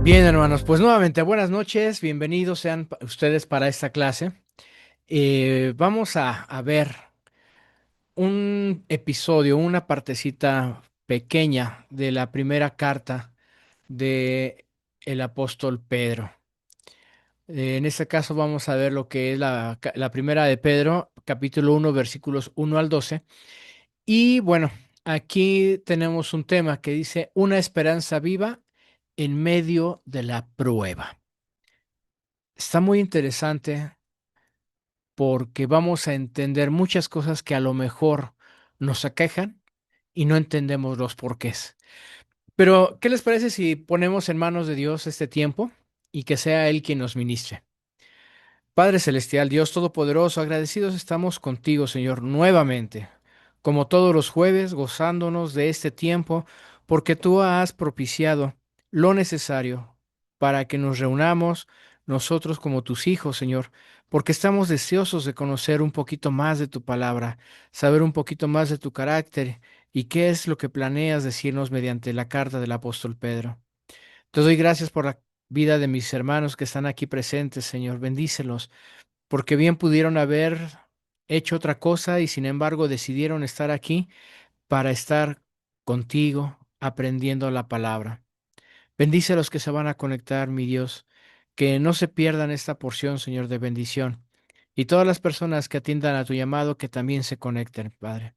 Bien, hermanos, pues nuevamente buenas noches, bienvenidos sean ustedes para esta clase. Vamos a ver un episodio, una partecita pequeña de la primera carta de el apóstol Pedro. En este caso vamos a ver lo que es la primera de Pedro, capítulo 1, versículos 1 al 12. Y bueno, aquí tenemos un tema que dice una esperanza viva en medio de la prueba. Está muy interesante porque vamos a entender muchas cosas que a lo mejor nos aquejan y no entendemos los porqués. Pero, ¿qué les parece si ponemos en manos de Dios este tiempo y que sea Él quien nos ministre? Padre Celestial, Dios Todopoderoso, agradecidos estamos contigo, Señor, nuevamente, como todos los jueves, gozándonos de este tiempo, porque tú has propiciado lo necesario para que nos reunamos nosotros como tus hijos, Señor, porque estamos deseosos de conocer un poquito más de tu palabra, saber un poquito más de tu carácter y qué es lo que planeas decirnos mediante la carta del apóstol Pedro. Te doy gracias por la vida de mis hermanos que están aquí presentes, Señor, bendícelos porque bien pudieron haber hecho otra cosa y sin embargo decidieron estar aquí para estar contigo aprendiendo la palabra. Bendice a los que se van a conectar, mi Dios, que no se pierdan esta porción, Señor, de bendición. Y todas las personas que atiendan a tu llamado, que también se conecten, Padre.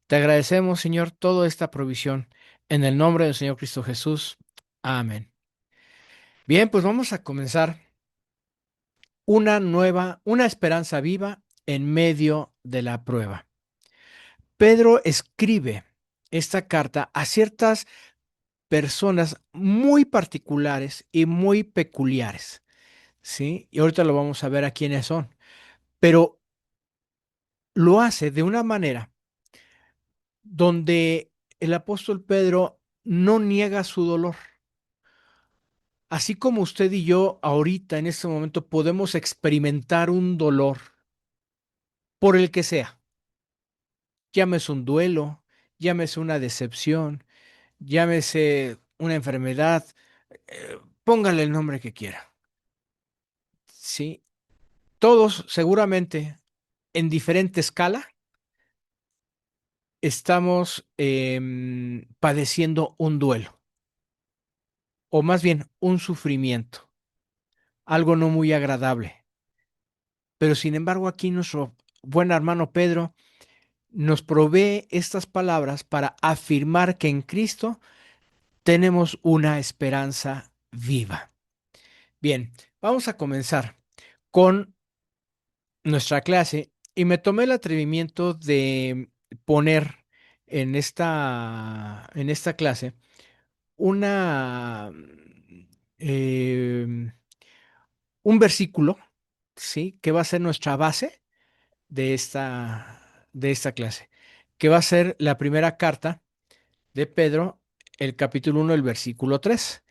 Te agradecemos, Señor, toda esta provisión. En el nombre del Señor Cristo Jesús. Amén. Bien, pues vamos a comenzar una esperanza viva en medio de la prueba. Pedro escribe esta carta a ciertas personas muy particulares y muy peculiares, ¿sí? Y ahorita lo vamos a ver a quiénes son, pero lo hace de una manera donde el apóstol Pedro no niega su dolor. Así como usted y yo ahorita en este momento podemos experimentar un dolor por el que sea, llámese un duelo, llámese una decepción, llámese una enfermedad, póngale el nombre que quiera. Sí, todos seguramente en diferente escala estamos padeciendo un duelo, o más bien un sufrimiento, algo no muy agradable. Pero sin embargo aquí nuestro buen hermano Pedro nos provee estas palabras para afirmar que en Cristo tenemos una esperanza viva. Bien, vamos a comenzar con nuestra clase y me tomé el atrevimiento de poner en esta clase una, eh, un versículo, ¿sí? Que va a ser nuestra base de esta clase, que va a ser la primera carta de Pedro, el capítulo 1, el versículo 3.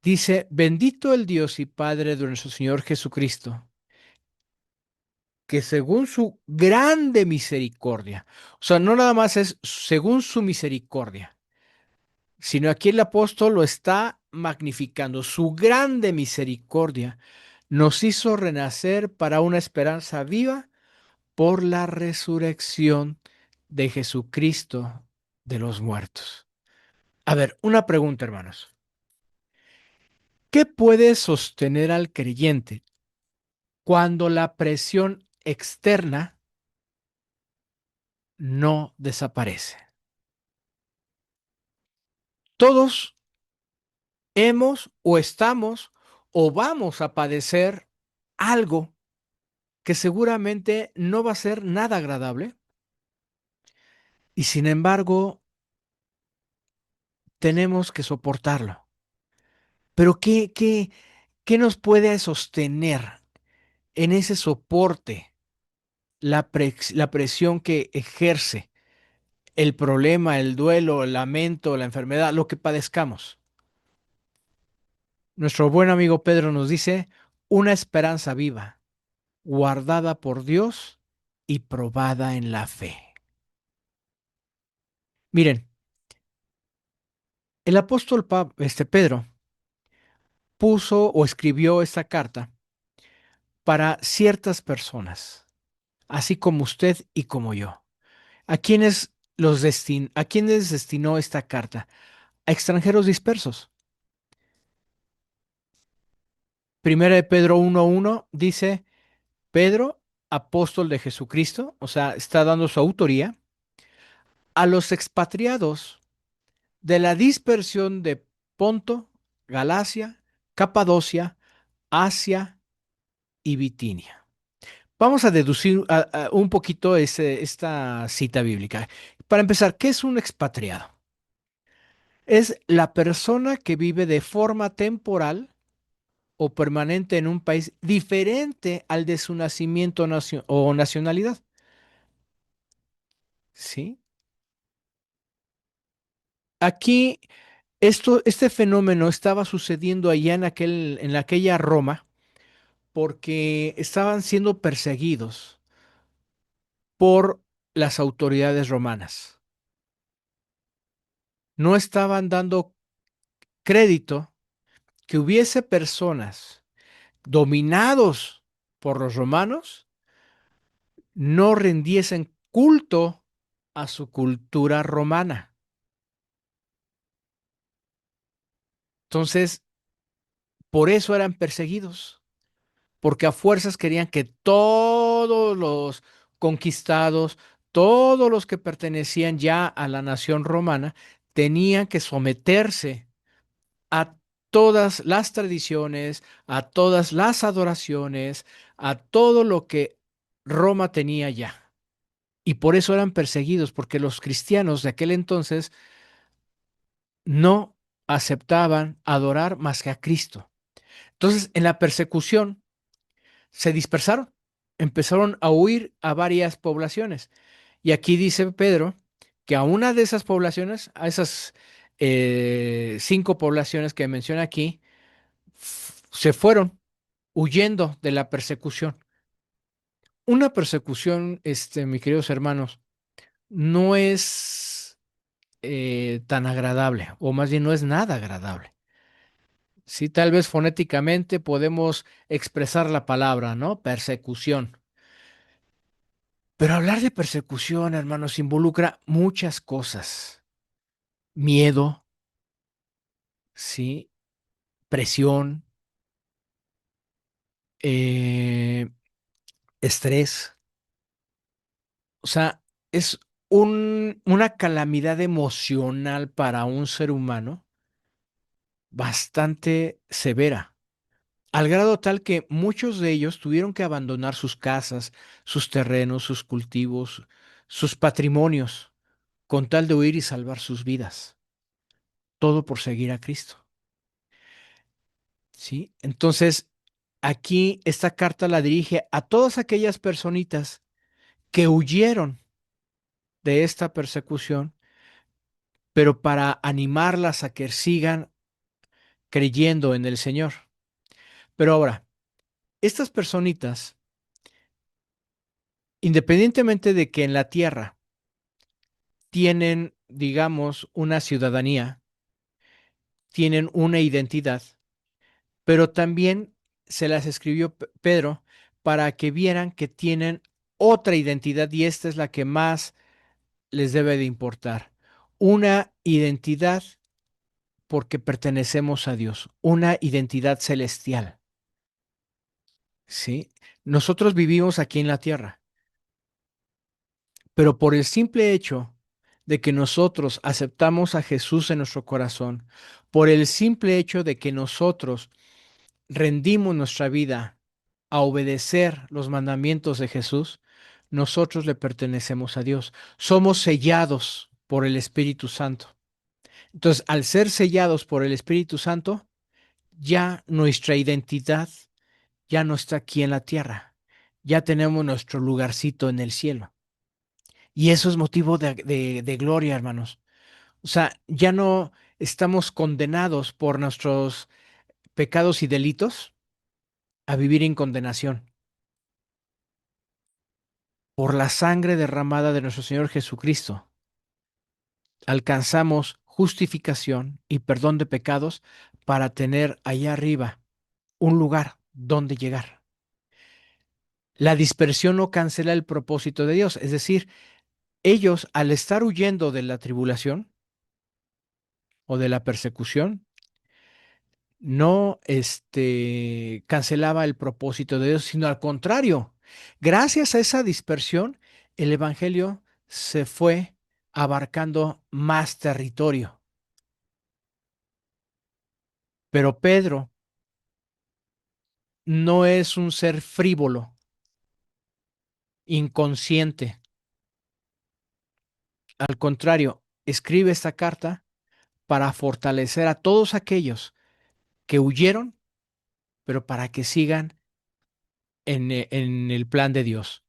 Dice, bendito el Dios y Padre de nuestro Señor Jesucristo, que según su grande misericordia, o sea, no nada más es según su misericordia, sino aquí el apóstol lo está magnificando, su grande misericordia nos hizo renacer para una esperanza viva por la resurrección de Jesucristo de los muertos. A ver, una pregunta, hermanos. ¿Qué puede sostener al creyente cuando la presión externa no desaparece? Todos hemos o estamos o vamos a padecer algo que seguramente no va a ser nada agradable y sin embargo tenemos que soportarlo. Pero ¿qué nos puede sostener en ese soporte la presión que ejerce el problema, el duelo, el lamento, la enfermedad, lo que padezcamos? Nuestro buen amigo Pedro nos dice una esperanza viva guardada por Dios y probada en la fe. Miren, el apóstol Pedro puso o escribió esta carta para ciertas personas, así como usted y como yo. ¿A quiénes destinó esta carta? A extranjeros dispersos. Primera de Pedro 1:1 dice, Pedro, apóstol de Jesucristo, o sea, está dando su autoría, a los expatriados de la dispersión de Ponto, Galacia, Capadocia, Asia y Bitinia. Vamos a deducir un poquito esta cita bíblica. Para empezar, ¿qué es un expatriado? Es la persona que vive de forma temporal o permanente en un país diferente al de su nacimiento o nacionalidad. ¿Sí? Aquí, este fenómeno estaba sucediendo allá en aquella Roma porque estaban siendo perseguidos por las autoridades romanas. No estaban dando crédito que hubiese personas dominados por los romanos no rendiesen culto a su cultura romana. Entonces, por eso eran perseguidos, porque a fuerzas querían que todos los conquistados, todos los que pertenecían ya a la nación romana, tenían que someterse a todas las tradiciones, a todas las adoraciones, a todo lo que Roma tenía ya. Y por eso eran perseguidos, porque los cristianos de aquel entonces no aceptaban adorar más que a Cristo. Entonces, en la persecución se dispersaron, empezaron a huir a varias poblaciones. Y aquí dice Pedro que a una de esas poblaciones, a esas 5 poblaciones que menciona aquí, se fueron huyendo de la persecución. Una persecución, mis queridos hermanos, no es tan agradable, o más bien no es nada agradable. Sí, tal vez fonéticamente podemos expresar la palabra, ¿no? Persecución. Pero hablar de persecución, hermanos, involucra muchas cosas. Miedo, ¿sí? Presión, eh, estrés. O sea, es una calamidad emocional para un ser humano bastante severa, al grado tal que muchos de ellos tuvieron que abandonar sus casas, sus terrenos, sus cultivos, sus patrimonios, con tal de huir y salvar sus vidas, todo por seguir a Cristo. ¿Sí? Entonces, aquí esta carta la dirige a todas aquellas personitas que huyeron de esta persecución, pero para animarlas a que sigan creyendo en el Señor. Pero ahora, estas personitas, independientemente de que en la tierra tienen, digamos, una ciudadanía, tienen una identidad, pero también se las escribió Pedro para que vieran que tienen otra identidad y esta es la que más les debe de importar. Una identidad porque pertenecemos a Dios, una identidad celestial, ¿sí? Nosotros vivimos aquí en la tierra, pero por el simple hecho de que nosotros aceptamos a Jesús en nuestro corazón, por el simple hecho de que nosotros rendimos nuestra vida a obedecer los mandamientos de Jesús, nosotros le pertenecemos a Dios. Somos sellados por el Espíritu Santo. Entonces, al ser sellados por el Espíritu Santo, ya nuestra identidad ya no está aquí en la tierra. Ya tenemos nuestro lugarcito en el cielo. Y eso es motivo de gloria, hermanos. O sea, ya no estamos condenados por nuestros pecados y delitos a vivir en condenación. Por la sangre derramada de nuestro Señor Jesucristo, alcanzamos justificación y perdón de pecados para tener allá arriba un lugar donde llegar. La dispersión no cancela el propósito de Dios, es decir, ellos al estar huyendo de la tribulación o de la persecución, no cancelaba el propósito de Dios, sino al contrario. Gracias a esa dispersión, el evangelio se fue abarcando más territorio. Pero Pedro no es un ser frívolo, inconsciente. Al contrario, escribe esta carta para fortalecer a todos aquellos que huyeron, pero para que sigan en el plan de Dios.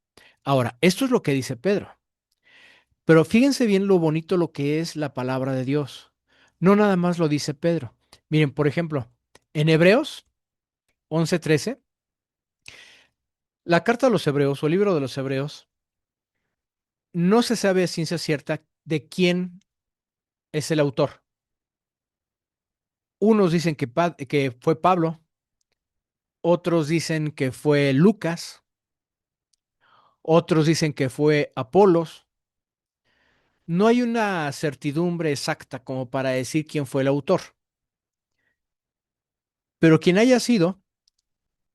Ahora, esto es lo que dice Pedro. Pero fíjense bien lo bonito lo que es la palabra de Dios. No nada más lo dice Pedro. Miren, por ejemplo, en Hebreos 11:13, la carta a los Hebreos o el libro de los Hebreos, no se sabe a ciencia cierta de quién es el autor. Unos dicen que fue Pablo, otros dicen que fue Lucas, otros dicen que fue Apolos. No hay una certidumbre exacta como para decir quién fue el autor, pero quien haya sido,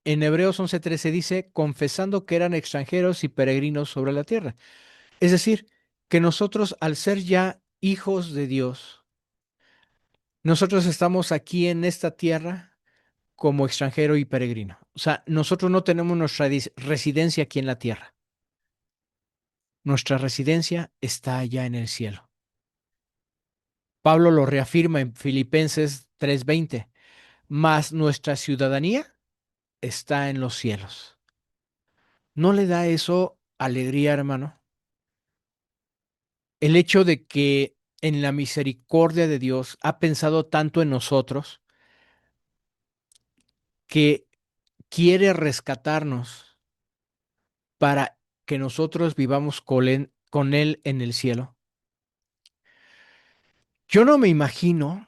en Hebreos 11:13 dice, confesando que eran extranjeros y peregrinos sobre la tierra. Es decir, que nosotros, al ser ya hijos de Dios, nosotros estamos aquí en esta tierra como extranjero y peregrino. O sea, nosotros no tenemos nuestra residencia aquí en la tierra. Nuestra residencia está allá en el cielo. Pablo lo reafirma en Filipenses 3:20, mas nuestra ciudadanía está en los cielos. ¿No le da eso alegría, hermano? El hecho de que en la misericordia de Dios ha pensado tanto en nosotros que quiere rescatarnos para que nosotros vivamos con él en el cielo. Yo no me imagino,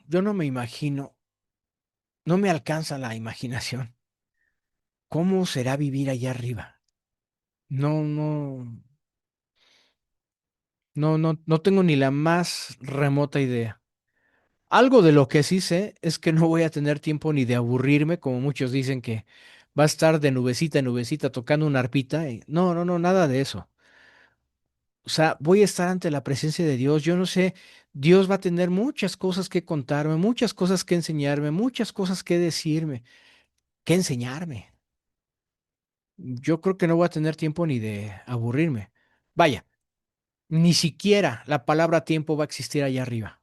no me alcanza la imaginación. ¿Cómo será vivir allá arriba? No, no, no tengo ni la más remota idea. Algo de lo que sí sé es que no voy a tener tiempo ni de aburrirme, como muchos dicen que va a estar de nubecita en nubecita tocando una arpita. No, no, no, nada de eso. O sea, voy a estar ante la presencia de Dios. Yo no sé, Dios va a tener muchas cosas que contarme, muchas cosas que enseñarme, muchas cosas que decirme, que enseñarme. Yo creo que no voy a tener tiempo ni de aburrirme. Vaya, ni siquiera la palabra tiempo va a existir allá arriba.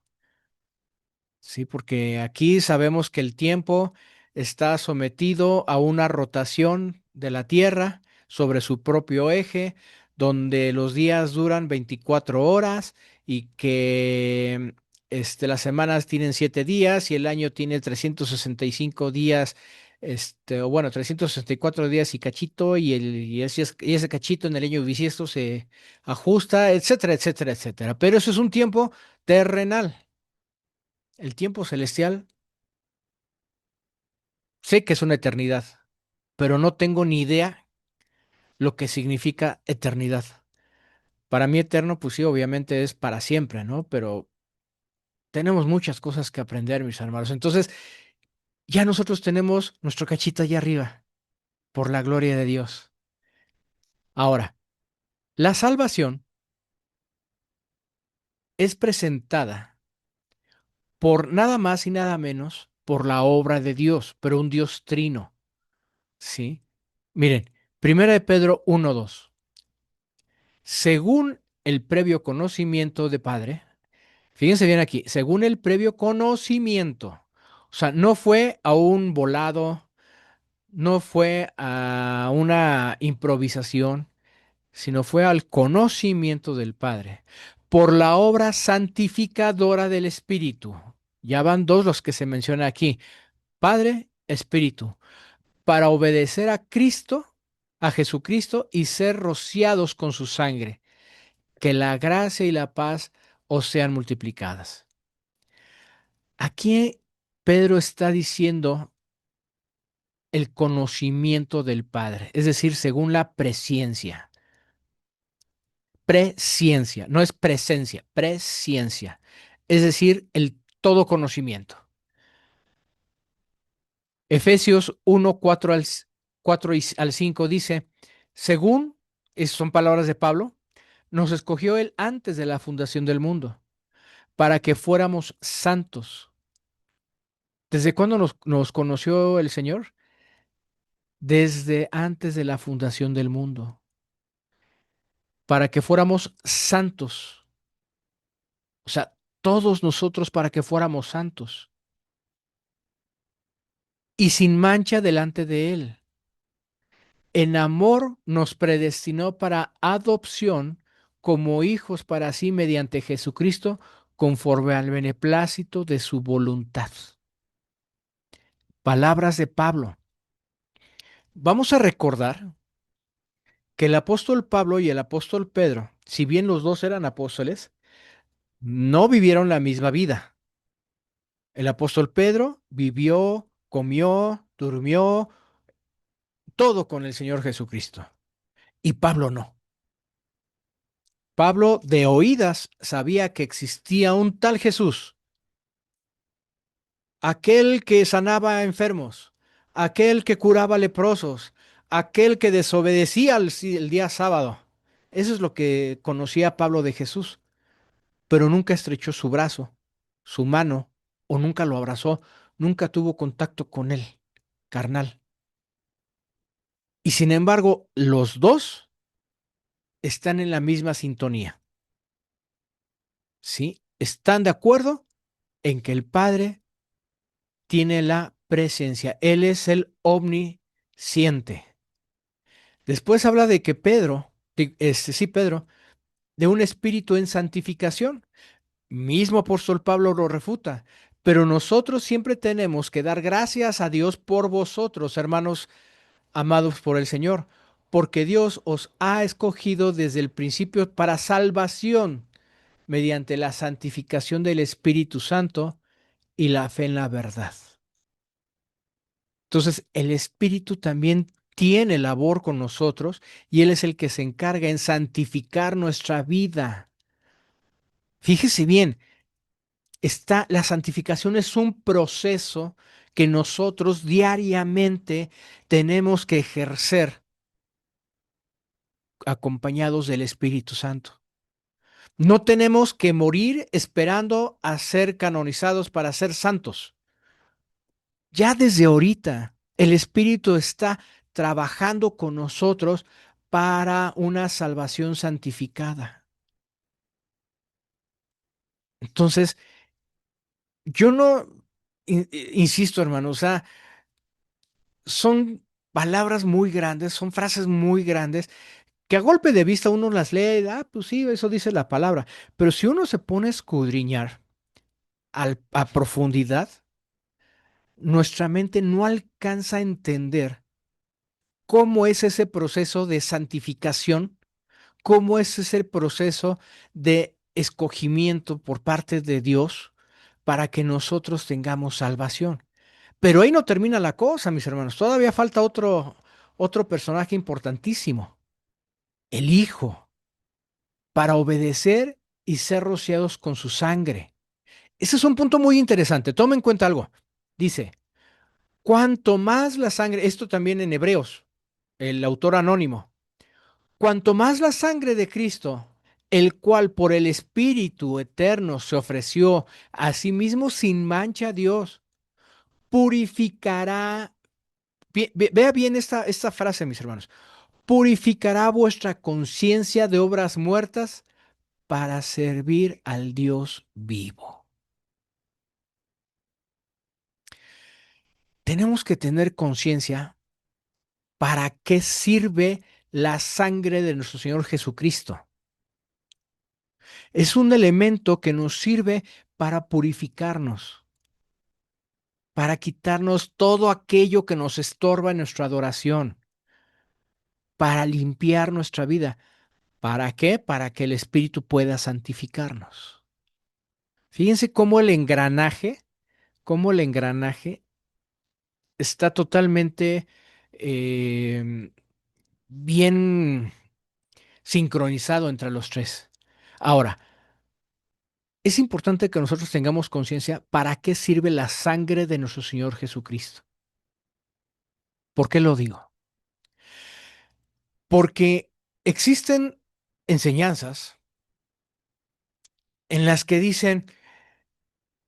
Sí, porque aquí sabemos que el tiempo está sometido a una rotación de la Tierra sobre su propio eje, donde los días duran 24 horas y que las semanas tienen 7 días y el año tiene 365 días, o bueno, 364 días y cachito, y ese cachito en el año bisiesto se ajusta, etcétera, etcétera, etcétera. Pero eso es un tiempo terrenal. El tiempo celestial, sé que es una eternidad, pero no tengo ni idea lo que significa eternidad. Para mí eterno, pues sí, obviamente es para siempre, ¿no? Pero tenemos muchas cosas que aprender, mis hermanos. Entonces, ya nosotros tenemos nuestro cachito allá arriba, por la gloria de Dios. Ahora, la salvación es presentada por nada más y nada menos por la obra de Dios, pero un Dios trino, ¿sí? Miren, Primera de Pedro 1:2. Según el previo conocimiento de Padre, fíjense bien aquí, según el previo conocimiento, o sea, no fue a un volado, no fue a una improvisación, sino fue al conocimiento del Padre, por la obra santificadora del Espíritu. Ya van dos los que se menciona aquí, Padre, Espíritu, para obedecer a Cristo, a Jesucristo y ser rociados con su sangre, que la gracia y la paz os sean multiplicadas. Aquí Pedro está diciendo el conocimiento del Padre, es decir, según la presciencia. Presciencia, no es presencia, presciencia, es decir, el todo conocimiento. Efesios 1, 4 al 5 dice, según, son palabras de Pablo, nos escogió él antes de la fundación del mundo, para que fuéramos santos. ¿Desde cuándo nos conoció el Señor? Desde antes de la fundación del mundo, para que fuéramos santos. O sea, todos nosotros para que fuéramos santos y sin mancha delante de Él. En amor nos predestinó para adopción como hijos para sí mediante Jesucristo, conforme al beneplácito de su voluntad. Palabras de Pablo. Vamos a recordar que el apóstol Pablo y el apóstol Pedro, si bien los dos eran apóstoles, no vivieron la misma vida. El apóstol Pedro vivió, comió, durmió, todo con el Señor Jesucristo. Y Pablo no. Pablo de oídas sabía que existía un tal Jesús, aquel que sanaba enfermos, aquel que curaba leprosos, aquel que desobedecía el día sábado. Eso es lo que conocía Pablo de Jesús, pero nunca estrechó su brazo, su mano, o nunca lo abrazó, nunca tuvo contacto con él, carnal. Y sin embargo, los dos están en la misma sintonía, ¿sí? Están de acuerdo en que el Padre tiene la presencia. Él es el omnisciente. Después habla de que Pedro, sí, Pedro, de un espíritu en santificación. Mismo apóstol Pablo lo refuta. Pero nosotros siempre tenemos que dar gracias a Dios por vosotros, hermanos amados por el Señor, porque Dios os ha escogido desde el principio para salvación mediante la santificación del Espíritu Santo y la fe en la verdad. Entonces, el Espíritu también tiene labor con nosotros y Él es el que se encarga en santificar nuestra vida. Fíjese bien, la santificación es un proceso que nosotros diariamente tenemos que ejercer acompañados del Espíritu Santo. No tenemos que morir esperando a ser canonizados para ser santos. Ya desde ahorita el Espíritu está trabajando con nosotros para una salvación santificada. Entonces, yo no, insisto, hermano, o sea, son palabras muy grandes, son frases muy grandes, que a golpe de vista uno las lee, pues sí, eso dice la palabra, pero si uno se pone a escudriñar a profundidad, nuestra mente no alcanza a entender cómo es ese proceso de santificación, cómo es ese proceso de escogimiento por parte de Dios para que nosotros tengamos salvación. Pero ahí no termina la cosa, mis hermanos. Todavía falta otro personaje importantísimo, el Hijo, para obedecer y ser rociados con su sangre. Ese es un punto muy interesante. Toma en cuenta algo. Dice, cuanto más la sangre, esto también en Hebreos, el autor anónimo, cuanto más la sangre de Cristo, el cual por el Espíritu eterno se ofreció a sí mismo sin mancha a Dios, purificará, vea bien esta frase, mis hermanos, purificará vuestra conciencia de obras muertas para servir al Dios vivo. Tenemos que tener conciencia para qué sirve la sangre de nuestro Señor Jesucristo. Es un elemento que nos sirve para purificarnos, para quitarnos todo aquello que nos estorba en nuestra adoración, para limpiar nuestra vida. ¿Para qué? Para que el Espíritu pueda santificarnos. Fíjense cómo el engranaje, cómo el engranaje está totalmente eh, bien sincronizado entre los tres. Ahora, es importante que nosotros tengamos conciencia para qué sirve la sangre de nuestro Señor Jesucristo. ¿Por qué lo digo? Porque existen enseñanzas en las que dicen,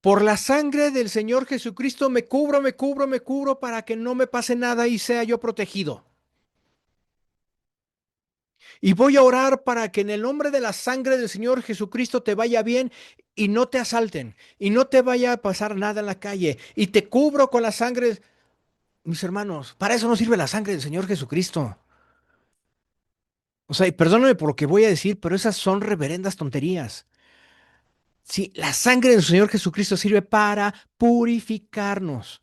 por la sangre del Señor Jesucristo me cubro, me cubro, me cubro para que no me pase nada y sea yo protegido. Y voy a orar para que en el nombre de la sangre del Señor Jesucristo te vaya bien y no te asalten y no te vaya a pasar nada en la calle. Y te cubro con la sangre. Mis hermanos, para eso no sirve la sangre del Señor Jesucristo. O sea, y perdóname por lo que voy a decir, pero esas son reverendas tonterías. Sí, la sangre del Señor Jesucristo sirve para purificarnos,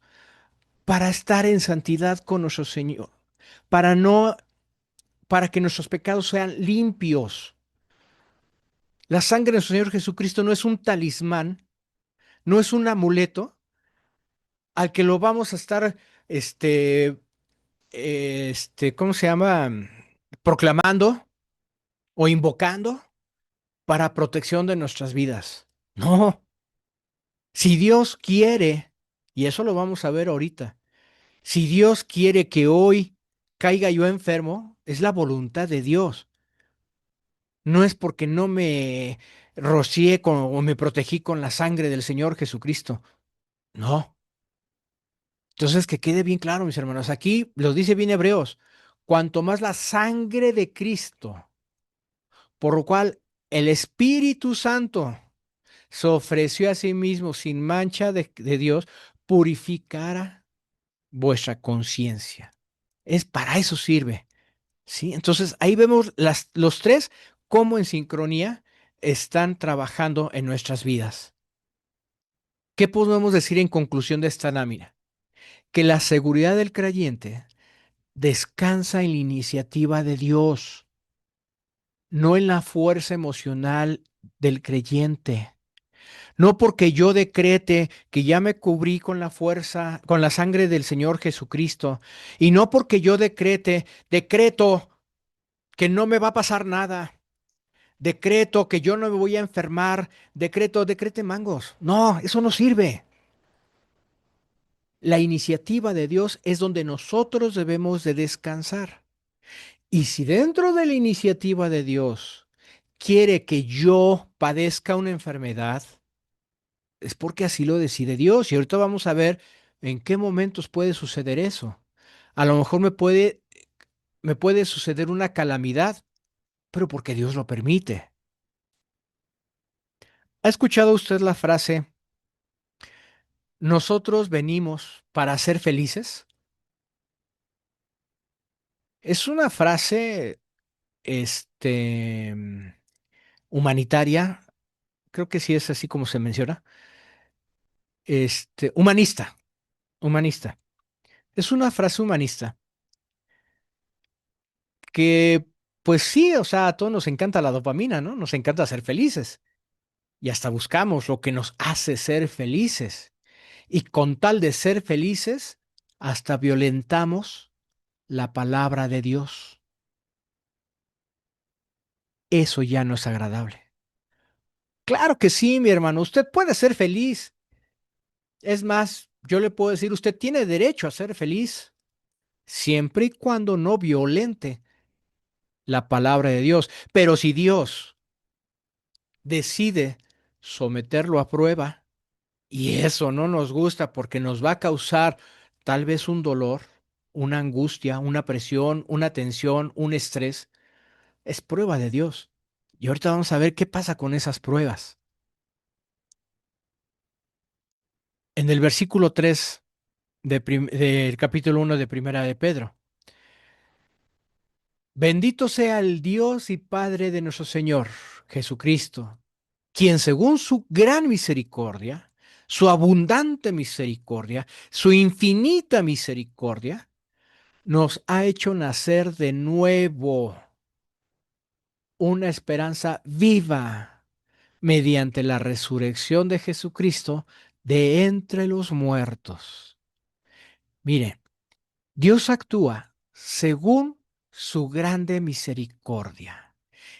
para estar en santidad con nuestro Señor, para no, para que nuestros pecados sean limpios. La sangre de nuestro Señor Jesucristo no es un talismán, no es un amuleto al que lo vamos a estar, ¿cómo se llama? Proclamando o invocando para protección de nuestras vidas. No, si Dios quiere, y eso lo vamos a ver ahorita, si Dios quiere que hoy caiga yo enfermo, es la voluntad de Dios. No es porque no me rocié o me protegí con la sangre del Señor Jesucristo. No. Entonces, que quede bien claro, mis hermanos. Aquí lo dice bien Hebreos. Cuanto más la sangre de Cristo, por lo cual el Espíritu Santo se ofreció a sí mismo sin mancha de Dios, purificara vuestra conciencia. Es para eso sirve. ¿Sí? Entonces ahí vemos los tres cómo en sincronía están trabajando en nuestras vidas. ¿Qué podemos decir en conclusión de esta lámina? Que la seguridad del creyente descansa en la iniciativa de Dios, no en la fuerza emocional del creyente. No porque yo decrete que ya me cubrí con la fuerza, con la sangre del Señor Jesucristo, y no porque yo decreto que no me va a pasar nada. Decreto que yo no me voy a enfermar, decrete mangos. No, eso no sirve. La iniciativa de Dios es donde nosotros debemos de descansar. Y si dentro de la iniciativa de Dios quiere que yo padezca una enfermedad, es porque así lo decide Dios. Y ahorita vamos a ver en qué momentos puede suceder eso. A lo mejor me puede suceder una calamidad, pero porque Dios lo permite. ¿Ha escuchado usted la frase, nosotros venimos para ser felices? Es una frase, este, humanitaria, creo que sí es así como se menciona, humanista, humanista. Es una frase humanista que, pues sí, o sea, a todos nos encanta la dopamina, ¿no? Nos encanta ser felices y hasta buscamos lo que nos hace ser felices. Y con tal de ser felices, hasta violentamos la palabra de Dios. Eso ya no es agradable. Claro que sí, mi hermano, usted puede ser feliz. Es más, yo le puedo decir, usted tiene derecho a ser feliz, siempre y cuando no violente la palabra de Dios. Pero si Dios decide someterlo a prueba, y eso no nos gusta porque nos va a causar tal vez un dolor, una angustia, una presión, una tensión, un estrés, es prueba de Dios. Y ahorita vamos a ver qué pasa con esas pruebas. En el versículo 3 del capítulo 1 de Primera de Pedro. Bendito sea el Dios y Padre de nuestro Señor Jesucristo, quien según su gran misericordia, su abundante misericordia, su infinita misericordia, nos ha hecho nacer de nuevo una esperanza viva mediante la resurrección de Jesucristo de entre los muertos. Mire, Dios actúa según su grande misericordia.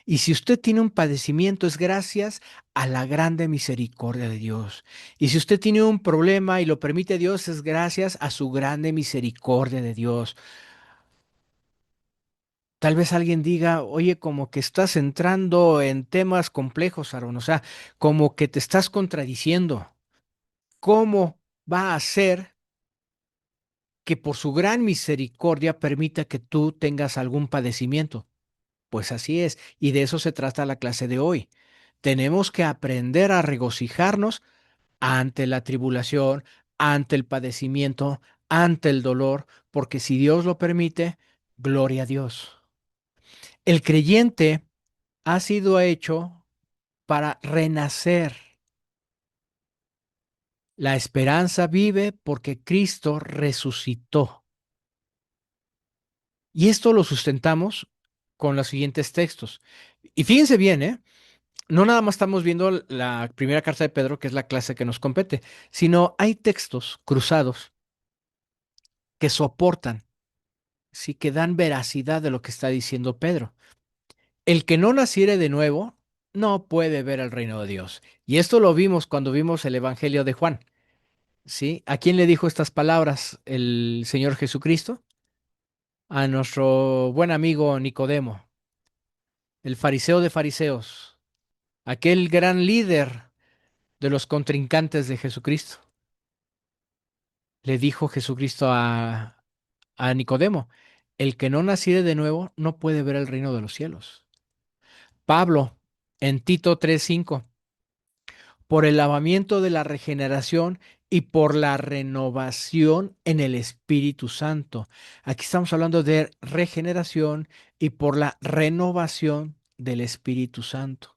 Y si usted tiene un padecimiento es gracias a la grande misericordia de Dios. Y si usted tiene un problema y lo permite Dios es gracias a su grande misericordia de Dios. Tal vez alguien diga, oye, como que estás entrando en temas complejos, Aaron, o sea, como que te estás contradiciendo. ¿Cómo va a ser que por su gran misericordia permita que tú tengas algún padecimiento? Pues así es, y de eso se trata la clase de hoy. Tenemos que aprender a regocijarnos ante la tribulación, ante el padecimiento, ante el dolor, porque si Dios lo permite, gloria a Dios. El creyente ha sido hecho para renacer. La esperanza vive porque Cristo resucitó. Y esto lo sustentamos con los siguientes textos. Y fíjense bien, ¿eh? No nada más estamos viendo la primera carta de Pedro, que es la clase que nos compete, sino hay textos cruzados que soportan, sí, que dan veracidad de lo que está diciendo Pedro. El que no naciere de nuevo no puede ver el reino de Dios. Y esto lo vimos cuando vimos el Evangelio de Juan. ¿Sí? ¿A quién le dijo estas palabras el Señor Jesucristo? A nuestro buen amigo Nicodemo, el fariseo de fariseos, aquel gran líder de los contrincantes de Jesucristo. Le dijo Jesucristo a Nicodemo, el que no naciere de nuevo no puede ver el reino de los cielos. Pablo, en Tito 3:5, por el lavamiento de la regeneración y por la renovación en el Espíritu Santo. Aquí estamos hablando de regeneración y por la renovación del Espíritu Santo.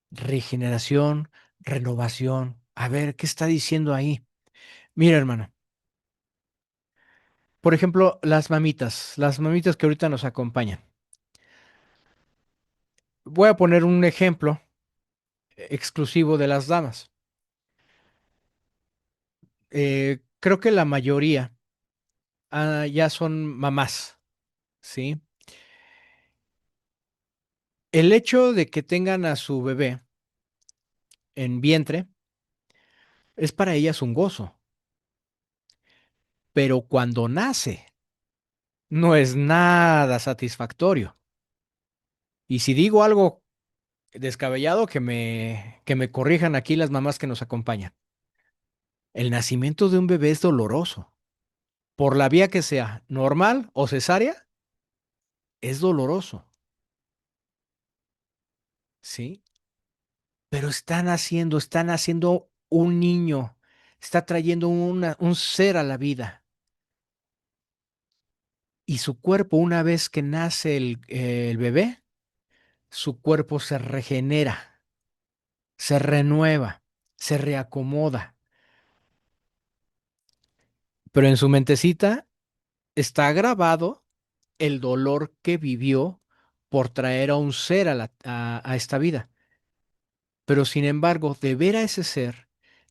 Regeneración, renovación. A ver, ¿qué está diciendo ahí? Mira, hermano. Por ejemplo, las mamitas que ahorita nos acompañan. Voy a poner un ejemplo exclusivo de las damas. Creo que la mayoría ya son mamás, ¿sí? El hecho de que tengan a su bebé en vientre es para ellas un gozo, pero cuando nace no es nada satisfactorio. Y si digo algo descabellado, que me corrijan aquí las mamás que nos acompañan. El nacimiento de un bebé es doloroso. Por la vía que sea, normal o cesárea, es doloroso, ¿sí? Pero están haciendo un niño, está trayendo un ser a la vida. Y su cuerpo, una vez que nace el bebé, su cuerpo se regenera, se renueva, se reacomoda. Pero en su mentecita está grabado el dolor que vivió por traer a un ser a esta vida. Pero sin embargo, de ver a ese ser,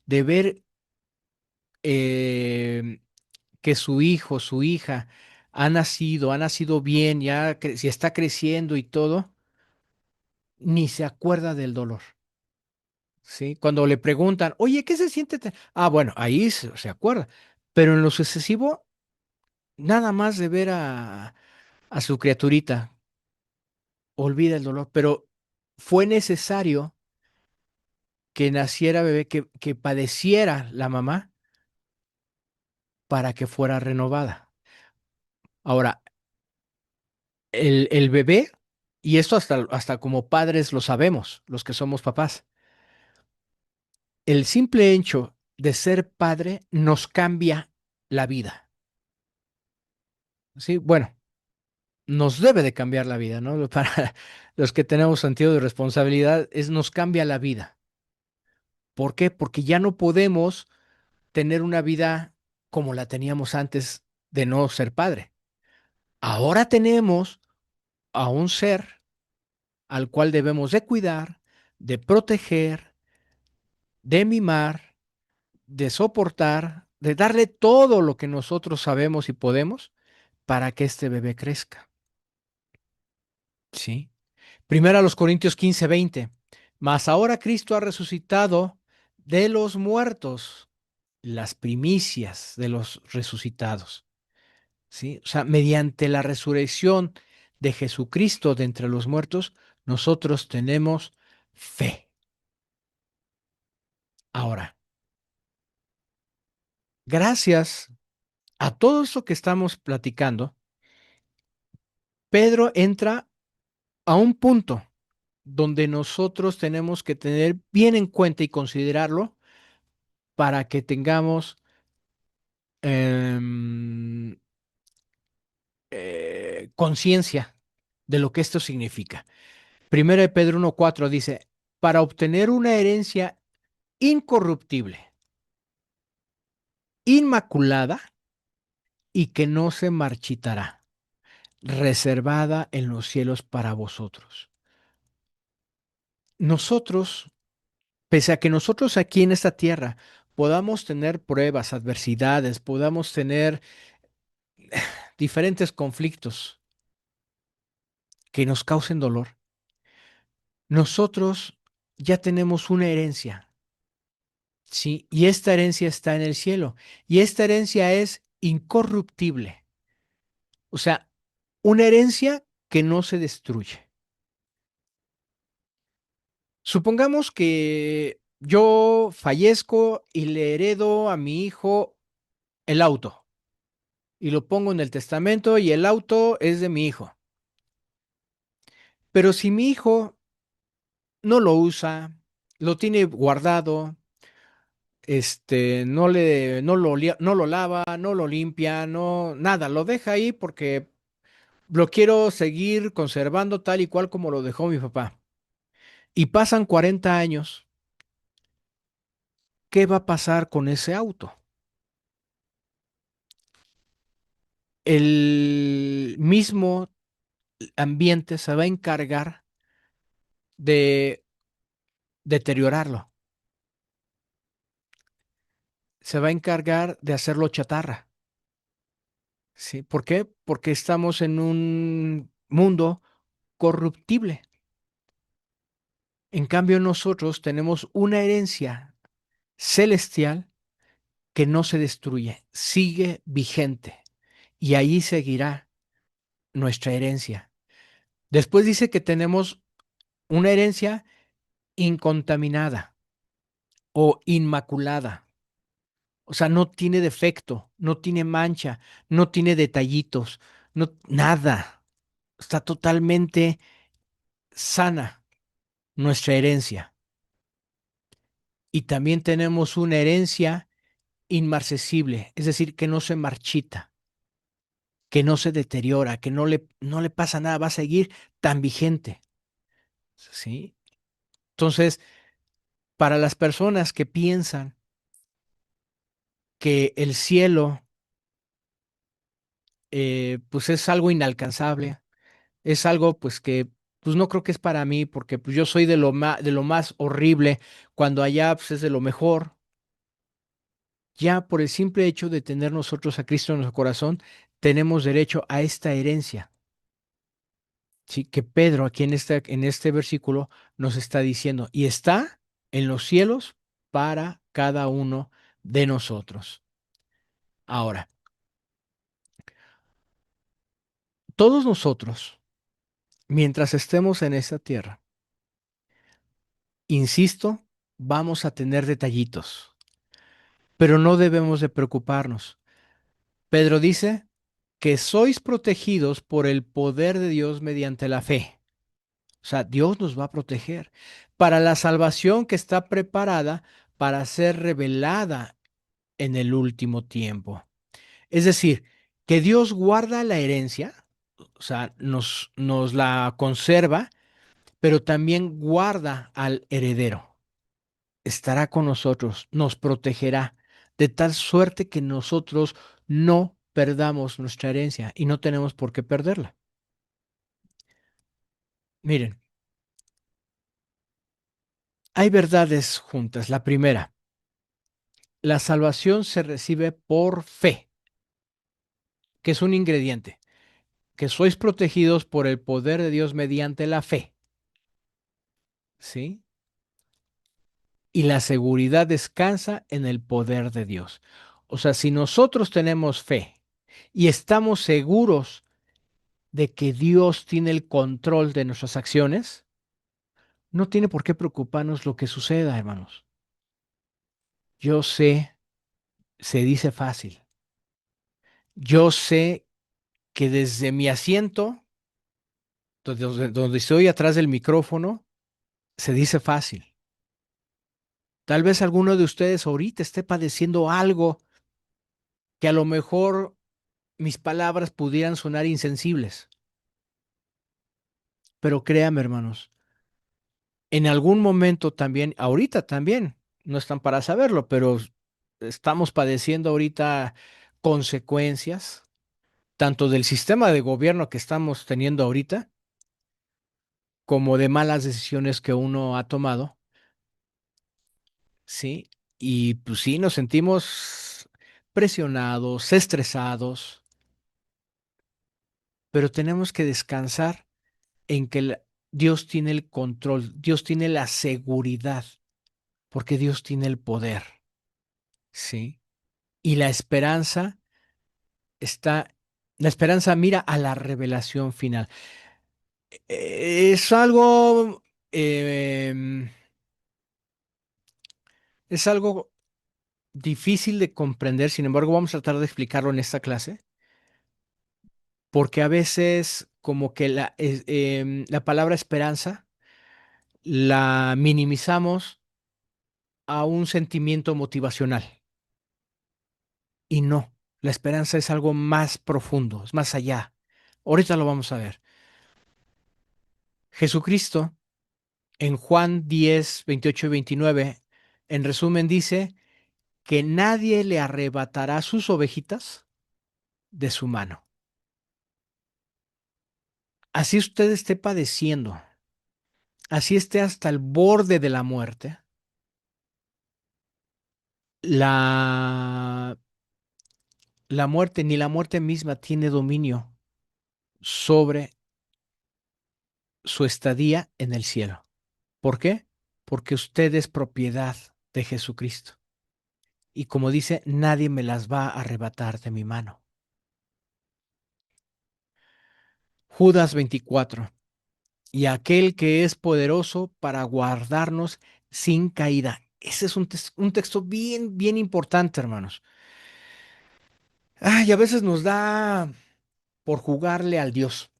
de ver eh, que su hijo, su hija ha nacido bien, ya está creciendo y todo, ni se acuerda del dolor. ¿Sí? Cuando le preguntan, oye, ¿qué se siente? Ah, bueno, ahí se acuerda. Pero en lo sucesivo, nada más de ver a su criaturita, olvida el dolor. Pero fue necesario que naciera bebé, que padeciera la mamá para que fuera renovada. Ahora, el bebé, y esto hasta como padres lo sabemos, los que somos papás, el simple hecho de ser padre nos cambia la vida. Sí, bueno, nos debe de cambiar la vida, ¿no? Para los que tenemos sentido de responsabilidad, nos cambia la vida. ¿Por qué? Porque ya no podemos tener una vida como la teníamos antes de no ser padre. Ahora tenemos a un ser al cual debemos de cuidar, de proteger, de mimar, de soportar, de darle todo lo que nosotros sabemos y podemos para que este bebé crezca. ¿Sí? Primero a los Corintios 15:20. Mas ahora Cristo ha resucitado de los muertos, las primicias de los resucitados. ¿Sí? O sea, mediante la resurrección de Jesucristo de entre los muertos, nosotros tenemos fe. Ahora, gracias a todo esto que estamos platicando, Pedro entra a un punto donde nosotros tenemos que tener bien en cuenta y considerarlo para que tengamos em, conciencia de lo que esto significa. Primero de Pedro 1:4 dice, para obtener una herencia incorruptible, inmaculada y que no se marchitará, reservada en los cielos para vosotros. Nosotros, pese a que nosotros aquí en esta tierra podamos tener pruebas, adversidades, podamos tener diferentes conflictos que nos causen dolor, nosotros ya tenemos una herencia, ¿sí? Y esta herencia está en el cielo. Y esta herencia es incorruptible. O sea, una herencia que no se destruye. Supongamos que yo fallezco y le heredo a mi hijo el auto y lo pongo en el testamento y el auto es de mi hijo. Pero si mi hijo no lo usa, lo tiene guardado, no lo lava, no lo limpia, no, nada, lo deja ahí porque lo quiero seguir conservando tal y cual como lo dejó mi papá. Y pasan 40 años, ¿qué va a pasar con ese auto? El mismo ambiente se va a encargar de deteriorarlo, se va a encargar de hacerlo chatarra. ¿Sí? ¿Por qué? Porque estamos en un mundo corruptible. En cambio, nosotros tenemos una herencia celestial que no se destruye, sigue vigente y ahí seguirá nuestra herencia. Después dice que tenemos una herencia incontaminada o inmaculada. O sea, no tiene defecto, no tiene mancha, no tiene detallitos, no, nada. Está totalmente sana nuestra herencia. Y también tenemos una herencia inmarcesible, es decir, que no se marchita, que no se deteriora, que no le pasa nada, va a seguir tan vigente. ¿Sí? Entonces, para las personas que piensan que el cielo pues es algo inalcanzable, es algo pues que pues no creo que es para mí porque pues yo soy de lo más horrible cuando allá pues es de lo mejor. Ya por el simple hecho de tener nosotros a Cristo en nuestro corazón, tenemos derecho a esta herencia. Sí, que Pedro aquí en este versículo nos está diciendo, y está en los cielos para cada uno de nosotros. Ahora, todos nosotros, mientras estemos en esta tierra, insisto, vamos a tener detallitos, pero no debemos de preocuparnos. Pedro dice que sois protegidos por el poder de Dios mediante la fe. O sea, Dios nos va a proteger para la salvación que está preparada para ser revelada en el último tiempo. Es decir, que Dios guarda la herencia, o sea, nos la conserva, pero también guarda al heredero. Estará con nosotros, nos protegerá, de tal suerte que nosotros no perdamos nuestra herencia y no tenemos por qué perderla. Miren, Hay verdades juntas. La primera, la salvación se recibe por fe, que es un ingrediente, que sois protegidos por el poder de Dios mediante la fe, ¿sí? Y la seguridad descansa en el poder de Dios. O sea, si nosotros tenemos fe y estamos seguros de que Dios tiene el control de nuestras acciones, no tiene por qué preocuparnos lo que suceda, hermanos. Yo sé, se dice fácil. Yo sé que desde mi asiento, donde estoy atrás del micrófono, se dice fácil. Tal vez alguno de ustedes ahorita esté padeciendo algo que a lo mejor mis palabras pudieran sonar insensibles. Pero créame, hermanos, en algún momento también, ahorita también, no están para saberlo, pero estamos padeciendo ahorita consecuencias, tanto del sistema de gobierno que estamos teniendo ahorita, como de malas decisiones que uno ha tomado, ¿sí? Y pues sí, nos sentimos presionados, estresados, pero tenemos que descansar en que Dios tiene el control, Dios tiene la seguridad, porque Dios tiene el poder, ¿sí? Y está, la esperanza mira a la revelación final. Es algo, em, es algo difícil de comprender, sin embargo, vamos a tratar de explicarlo en esta clase, porque a veces como que la palabra esperanza la minimizamos a un sentimiento motivacional. Y no, la esperanza es algo más profundo, es más allá. Ahorita lo vamos a ver. Jesucristo en Juan 10, 28 y 29, en resumen dice que nadie le arrebatará sus ovejitas de su mano. Así usted esté padeciendo, así esté hasta el borde de la muerte, la, la muerte ni la muerte misma tiene dominio sobre su estadía en el cielo. ¿Por qué? Porque usted es propiedad de Jesucristo. Y como dice, nadie me las va a arrebatar de mi mano. Judas 24. Y aquel que es poderoso para guardarnos sin caída. Ese es un texto bien, bien importante, hermanos. Ay, a veces nos da por jugarle al Dios.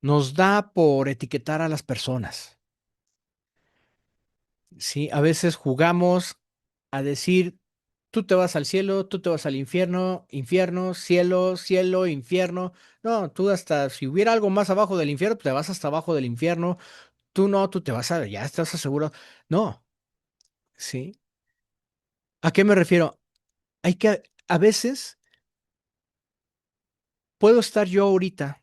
Nos da por etiquetar a las personas. Sí, a veces jugamos a decir, tú te vas al cielo, tú te vas al infierno, infierno, cielo, cielo, infierno. No, tú hasta si hubiera algo más abajo del infierno, pues te vas hasta abajo del infierno. Tú no, tú te vas a, ya estás asegurado. No, sí. ¿A qué me refiero? Hay que, a veces puedo estar yo ahorita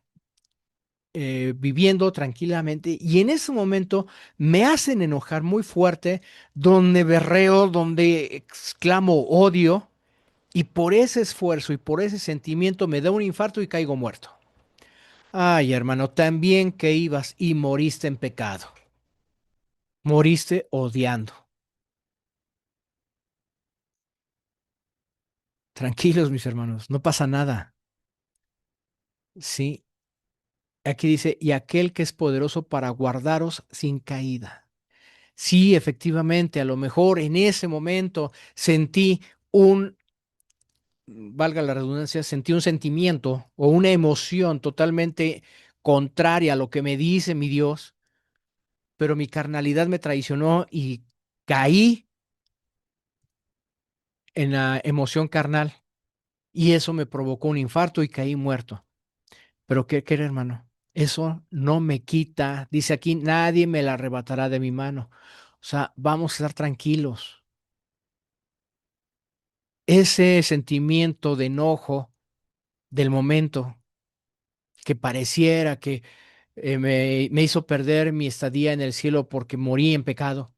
viviendo tranquilamente y en ese momento me hacen enojar muy fuerte, donde berreo, donde exclamo odio. Y por ese esfuerzo y por ese sentimiento me da un infarto y caigo muerto. Ay, hermano, también que ibas y moriste en pecado. Moriste odiando. Tranquilos, mis hermanos, no pasa nada. Sí, aquí dice, y aquel que es poderoso para guardaros sin caída. Sí, efectivamente, a lo mejor en ese momento sentí valga la redundancia, sentí un sentimiento o una emoción totalmente contraria a lo que me dice mi Dios, pero mi carnalidad me traicionó y caí en la emoción carnal y eso me provocó un infarto y caí muerto. Pero ¿qué, hermano? Eso no me quita, dice aquí, nadie me la arrebatará de mi mano. O sea, vamos a estar tranquilos. Ese sentimiento de enojo del momento que pareciera que me hizo perder mi estadía en el cielo porque morí en pecado.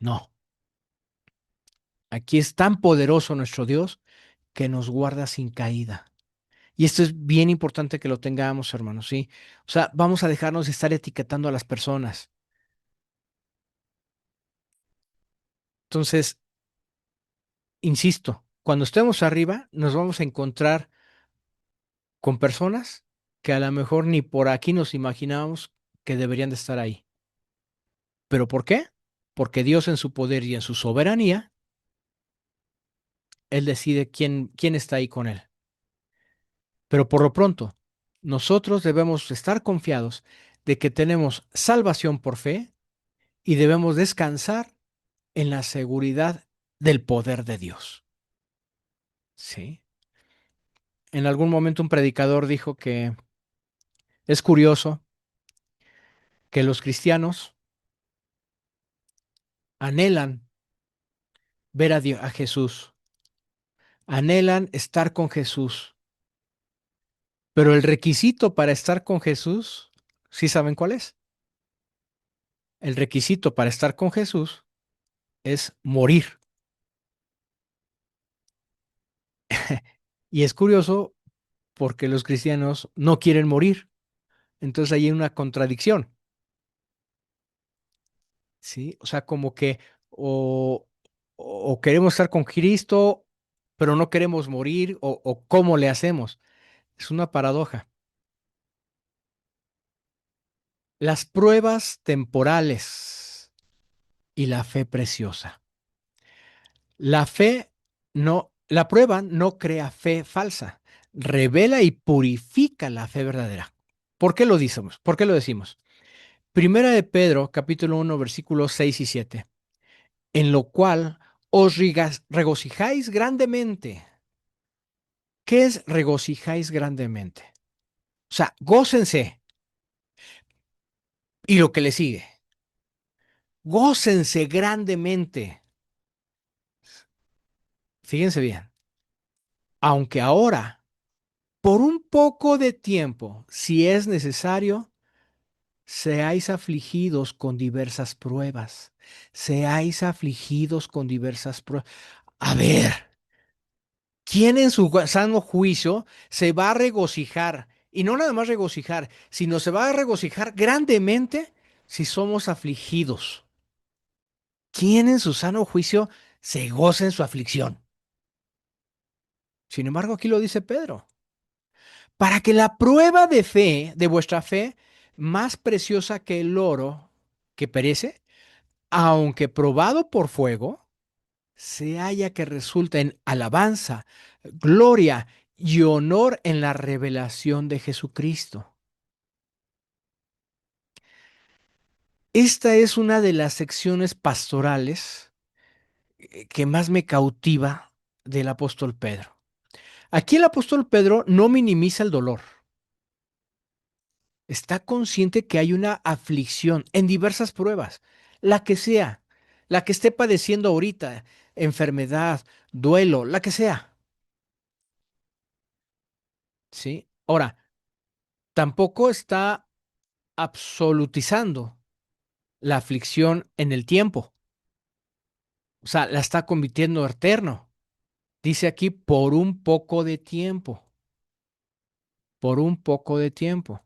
No, aquí es tan poderoso nuestro Dios que nos guarda sin caída. Y esto es bien importante que lo tengamos, hermanos, ¿sí? O sea, vamos a dejarnos de estar etiquetando a las personas. Entonces, insisto, cuando estemos arriba, nos vamos a encontrar con personas que a lo mejor ni por aquí nos imaginábamos que deberían de estar ahí. ¿Pero por qué? Porque Dios en su poder y en su soberanía, Él decide quién está ahí con Él. Pero por lo pronto, nosotros debemos estar confiados de que tenemos salvación por fe y debemos descansar en la seguridad del poder de Dios. Sí. En algún momento un predicador dijo que es curioso que los cristianos anhelan ver a Jesús, anhelan estar con Jesús, pero el requisito para estar con Jesús, ¿sí saben cuál es? El requisito para estar con Jesús es morir. Y es curioso porque los cristianos no quieren morir. Entonces hay una contradicción, ¿sí? O sea, como que o, o queremos estar con Cristo, pero no queremos morir, o cómo le hacemos. Es una paradoja. Las pruebas temporales y la fe preciosa. La fe no, la prueba no crea fe falsa, revela y purifica la fe verdadera. ¿Por qué lo decimos? ¿Por qué lo decimos? Primera de Pedro, capítulo 1, versículos 6 y 7, en lo cual os regocijáis grandemente. ¿Qué es regocijáis grandemente? O sea, gócense. Y lo que le sigue, gócense grandemente. Fíjense bien, aunque ahora, por un poco de tiempo, si es necesario, seáis afligidos con diversas pruebas. Seáis afligidos con diversas pruebas. A ver, ¿quién en su sano juicio se va a regocijar? Y no nada más regocijar, sino se va a regocijar grandemente si somos afligidos. ¿Quién en su sano juicio se goza en su aflicción? Sin embargo, aquí lo dice Pedro. Para que la prueba de fe, de vuestra fe, más preciosa que el oro que perece, aunque probado por fuego, se halla que resulta en alabanza, gloria y honor en la revelación de Jesucristo. Esta es una de las secciones pastorales que más me cautiva del apóstol Pedro. Aquí el apóstol Pedro no minimiza el dolor. Está consciente que hay una aflicción en diversas pruebas, la que sea, la que esté padeciendo ahorita, enfermedad, duelo, la que sea. ¿Sí? Ahora, tampoco está absolutizando la aflicción en el tiempo. O sea, la está convirtiendo en eterno. Dice aquí por un poco de tiempo, por un poco de tiempo.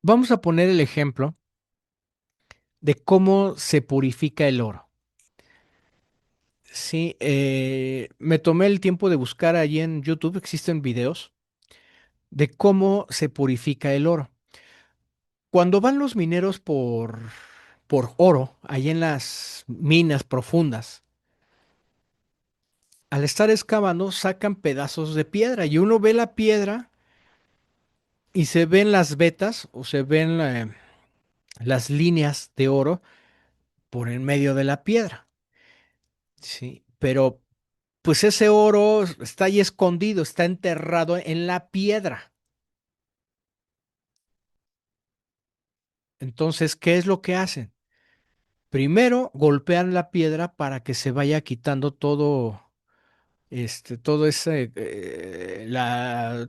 Vamos a poner el ejemplo de cómo se purifica el oro. Sí, me tomé el tiempo de buscar allí en YouTube, existen videos de cómo se purifica el oro. Cuando van los mineros por oro, allí en las minas profundas, al estar excavando, sacan pedazos de piedra y uno ve la piedra y se ven las vetas o se ven las líneas de oro por en medio de la piedra. Sí, pero pues ese oro está ahí escondido, está enterrado en la piedra. Entonces, ¿qué es lo que hacen? Primero golpean la piedra para que se vaya quitando todo, todo ese,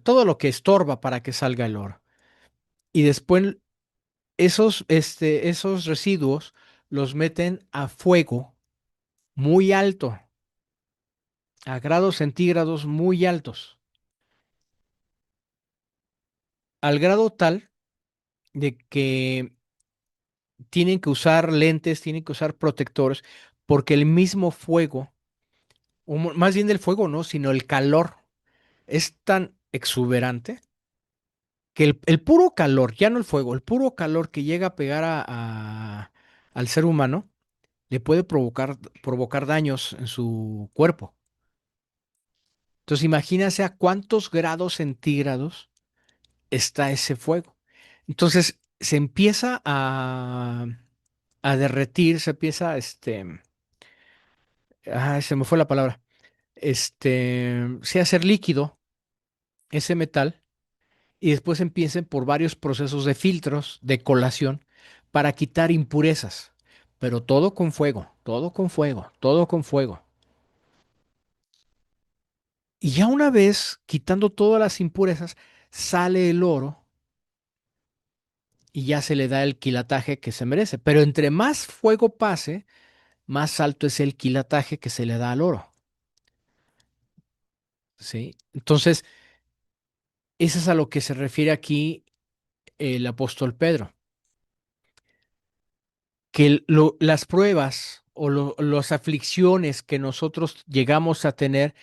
todo lo que estorba para que salga el oro. Y después esos residuos los meten a fuego muy alto, a grados centígrados muy altos, al grado tal de que tienen que usar lentes, tienen que usar protectores, porque el mismo fuego, más bien el fuego no, sino el calor es tan exuberante que el puro calor, ya no el fuego, el puro calor que llega a pegar al ser humano le puede provocar daños en su cuerpo. Entonces imagínase a cuántos grados centígrados está ese fuego. Entonces se empieza a derretir, se empieza, se me fue la palabra, sí, a hacer líquido ese metal y después empiecen por varios procesos de filtros, de colación, para quitar impurezas, pero todo con fuego, todo con fuego, todo con fuego. Y ya una vez quitando todas las impurezas, sale el oro y ya se le da el quilataje que se merece. Pero entre más fuego pase, más alto es el quilataje que se le da al oro. ¿Sí? Entonces, eso es a lo que se refiere aquí el apóstol Pedro, que las pruebas o las aflicciones que nosotros llegamos a tener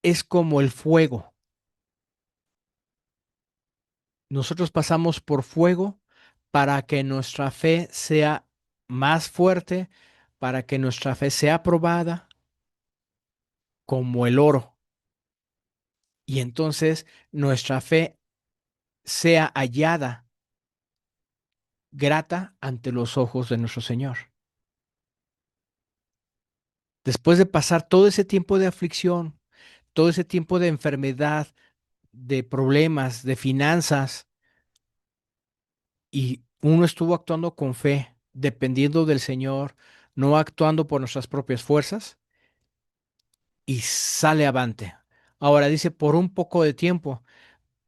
es como el fuego. Nosotros pasamos por fuego para que nuestra fe sea más fuerte, para que nuestra fe sea probada como el oro. Y entonces nuestra fe sea hallada grata ante los ojos de nuestro Señor. Después de pasar todo ese tiempo de aflicción, todo ese tiempo de enfermedad, de problemas, de finanzas, y uno estuvo actuando con fe, dependiendo del Señor, no actuando por nuestras propias fuerzas, y sale avante. Ahora dice, por un poco de tiempo.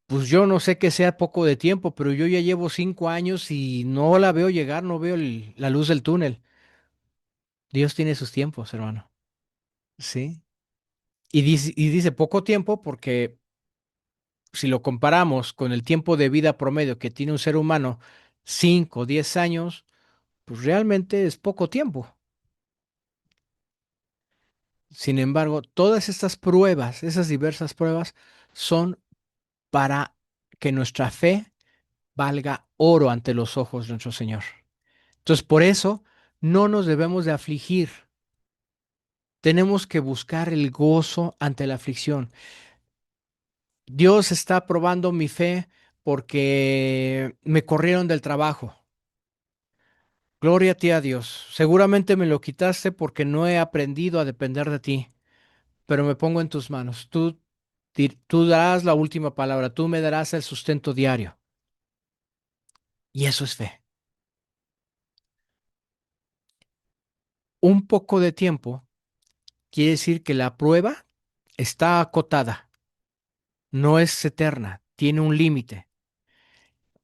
Pues yo no sé que sea poco de tiempo, pero yo ya llevo 5 años y no la veo llegar, no veo la luz del túnel. Dios tiene sus tiempos, hermano. Sí. Y dice poco tiempo porque si lo comparamos con el tiempo de vida promedio que tiene un ser humano, 5 o 10 años, pues realmente es poco tiempo. Sin embargo, todas estas pruebas, esas diversas pruebas, son para que nuestra fe valga oro ante los ojos de nuestro Señor. Entonces, por eso no nos debemos de afligir. Tenemos que buscar el gozo ante la aflicción. Dios está probando mi fe porque me corrieron del trabajo. Gloria a ti, a Dios. Seguramente me lo quitaste porque no he aprendido a depender de ti, pero me pongo en tus manos. Tú darás la última palabra, tú me darás el sustento diario. Y eso es fe. Un poco de tiempo quiere decir que la prueba está acotada, no es eterna, tiene un límite.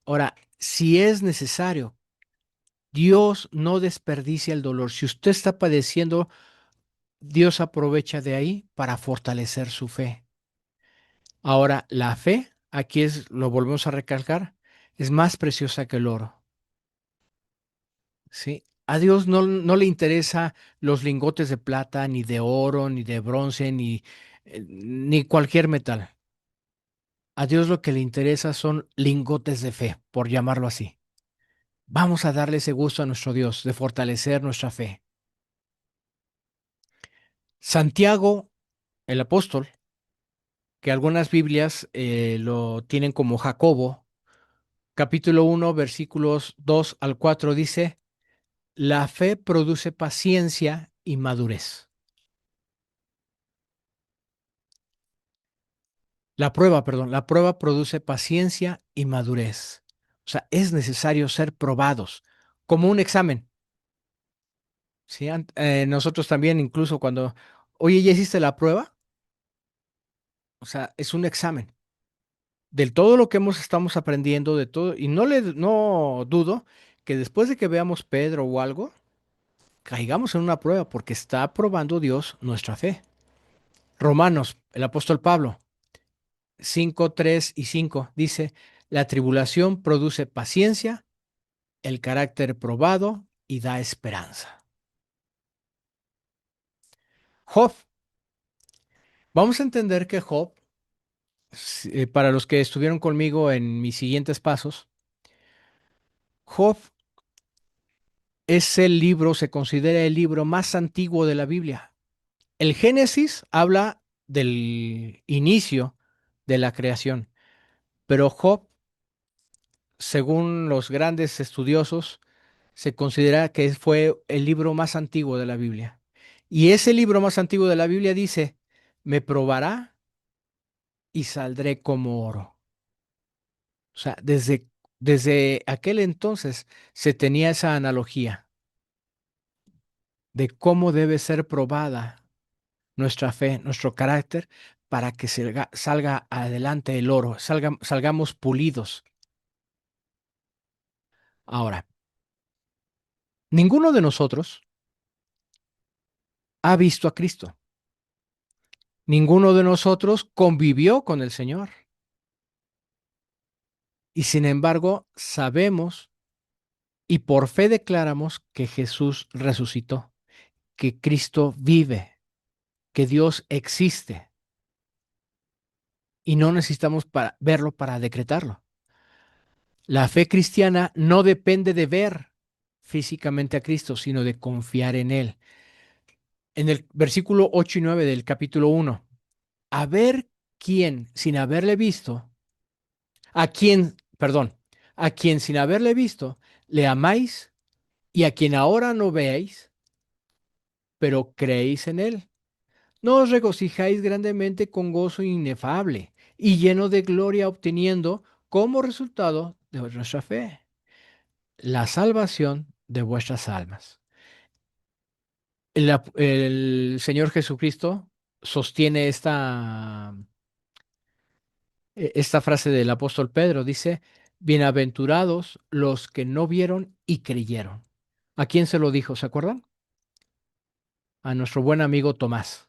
Ahora, si es necesario, Dios no desperdicia el dolor. Si usted está padeciendo, Dios aprovecha de ahí para fortalecer su fe. Ahora, la fe, aquí lo volvemos a recalcar, es más preciosa que el oro. ¿Sí? A Dios no le interesa los lingotes de plata, ni de oro, ni de bronce, ni cualquier metal. A Dios lo que le interesa son lingotes de fe, por llamarlo así. Vamos a darle ese gusto a nuestro Dios de fortalecer nuestra fe. Santiago, el apóstol, que algunas Biblias lo tienen como Jacobo, capítulo 1, versículos 2 al 4 dice, la fe produce paciencia y madurez. La prueba produce paciencia y madurez. O sea, es necesario ser probados, como un examen. ¿Sí? Nosotros también, incluso cuando Oye, ¿ya hiciste la prueba? O sea, es un examen del todo lo que estamos aprendiendo, de todo, y no dudo que después de que veamos Pedro o algo, caigamos en una prueba, porque está probando Dios nuestra fe. Romanos, el apóstol Pablo, 5, 3 y 5 dice, la tribulación produce paciencia, el carácter probado y da esperanza. Job, vamos a entender que Job, para los que estuvieron conmigo en mis siguientes pasos, Job es el libro, se considera el libro más antiguo de la Biblia. El Génesis habla del inicio de la creación, pero Job, según los grandes estudiosos, se considera que fue el libro más antiguo de la Biblia. Y ese libro más antiguo de la Biblia dice, me probará y saldré como oro. O sea, desde aquel entonces se tenía esa analogía de cómo debe ser probada nuestra fe, nuestro carácter, para que salga adelante el oro, salgamos pulidos. Ahora, ninguno de nosotros ha visto a Cristo. Ninguno de nosotros convivió con el Señor. Y sin embargo, sabemos y por fe declaramos que Jesús resucitó, que Cristo vive, que Dios existe. Y no necesitamos verlo para decretarlo. La fe cristiana no depende de ver físicamente a Cristo, sino de confiar en Él. En el versículo 8 y 9 del capítulo 1, a ver quién, sin haberle visto, perdón, a quien sin haberle visto, le amáis y a quien ahora no veáis, pero creéis en Él. No os regocijáis grandemente con gozo inefable y lleno de gloria obteniendo como resultado de nuestra fe la salvación de vuestras almas. El Señor Jesucristo sostiene esta frase del apóstol Pedro. Dice, bienaventurados los que no vieron y creyeron. ¿A quién se lo dijo? ¿Se acuerdan? A nuestro buen amigo Tomás,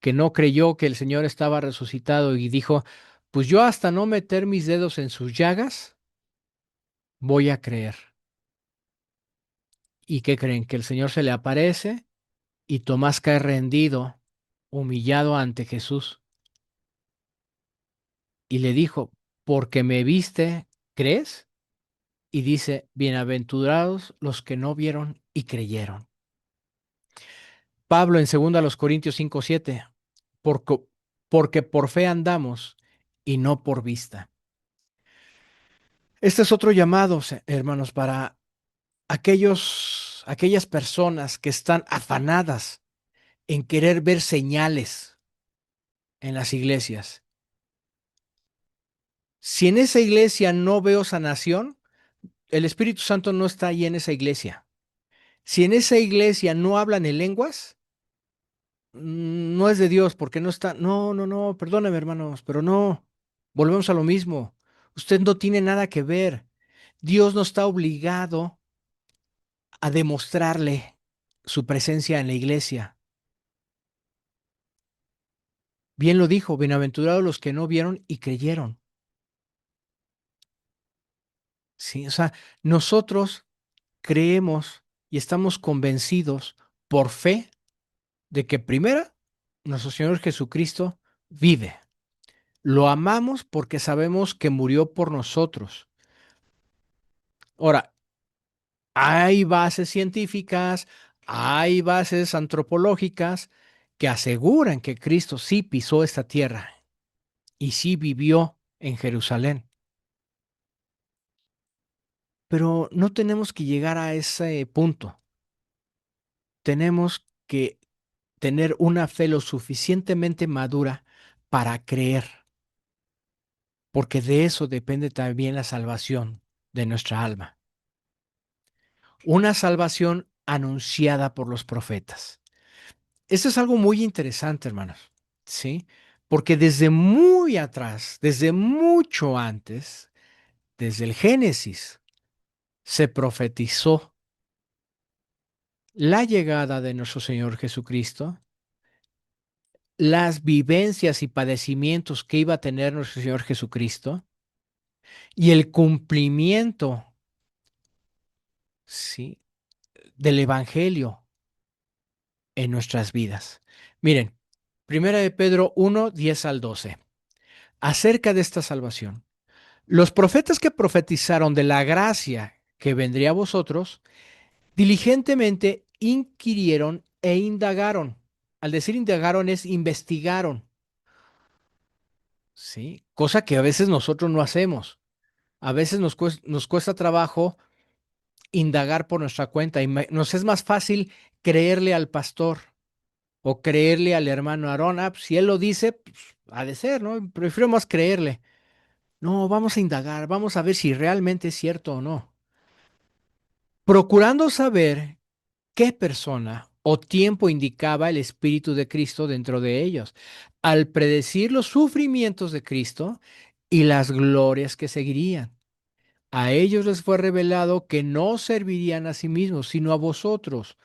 que no creyó que el Señor estaba resucitado y dijo, pues yo hasta no meter mis dedos en sus llagas, voy a creer. ¿Y qué creen? Que el Señor se le aparece y Tomás cae rendido, humillado ante Jesús. Y le dijo, porque me viste, ¿crees? Y dice, bienaventurados los que no vieron y creyeron. Pablo en 2 Corintios 5:7, porque, porque por fe andamos y no por vista. Este es otro llamado, hermanos, para aquellas personas que están afanadas en querer ver señales en las iglesias. Si en esa iglesia no veo sanación, el Espíritu Santo no está ahí en esa iglesia. Si en esa iglesia no hablan en lenguas, no es de Dios, porque no está. No, no, no, perdóname, hermanos, pero no. Volvemos a lo mismo. Usted no tiene nada que ver. Dios no está obligado a demostrarle su presencia en la iglesia. Bien lo dijo, bienaventurados los que no vieron y creyeron. Sí, o sea, nosotros creemos y estamos convencidos por fe de que primero nuestro Señor Jesucristo vive. Lo amamos porque sabemos que murió por nosotros. Ahora, hay bases científicas, hay bases antropológicas que aseguran que Cristo sí pisó esta tierra y sí vivió en Jerusalén. Pero no tenemos que llegar a ese punto. Tenemos que tener una fe lo suficientemente madura para creer, porque de eso depende también la salvación de nuestra alma. Una salvación anunciada por los profetas. Eso es algo muy interesante, hermanos, ¿sí? Porque desde muy atrás, desde mucho antes, desde el Génesis, se profetizó la llegada de nuestro Señor Jesucristo, las vivencias y padecimientos que iba a tener nuestro Señor Jesucristo y el cumplimiento, ¿sí?, del Evangelio en nuestras vidas. Miren, Primera de Pedro 1:10 al 12. Acerca de esta salvación. Los profetas que profetizaron de la gracia que vendría a vosotros, diligentemente inquirieron e indagaron. Al decir indagaron es investigaron, ¿sí? Cosa que a veces nosotros no hacemos. A veces nos cuesta trabajo indagar por nuestra cuenta y nos es más fácil creerle al pastor o creerle al hermano Aarón. Ah, pues, si él lo dice, pues, ha de ser, ¿no? Prefiero más creerle. No, vamos a indagar, vamos a ver si realmente es cierto o no. Procurando saber qué persona o tiempo indicaba el Espíritu de Cristo dentro de ellos, al predecir los sufrimientos de Cristo y las glorias que seguirían. A ellos les fue revelado que no servirían a sí mismos, sino a vosotros,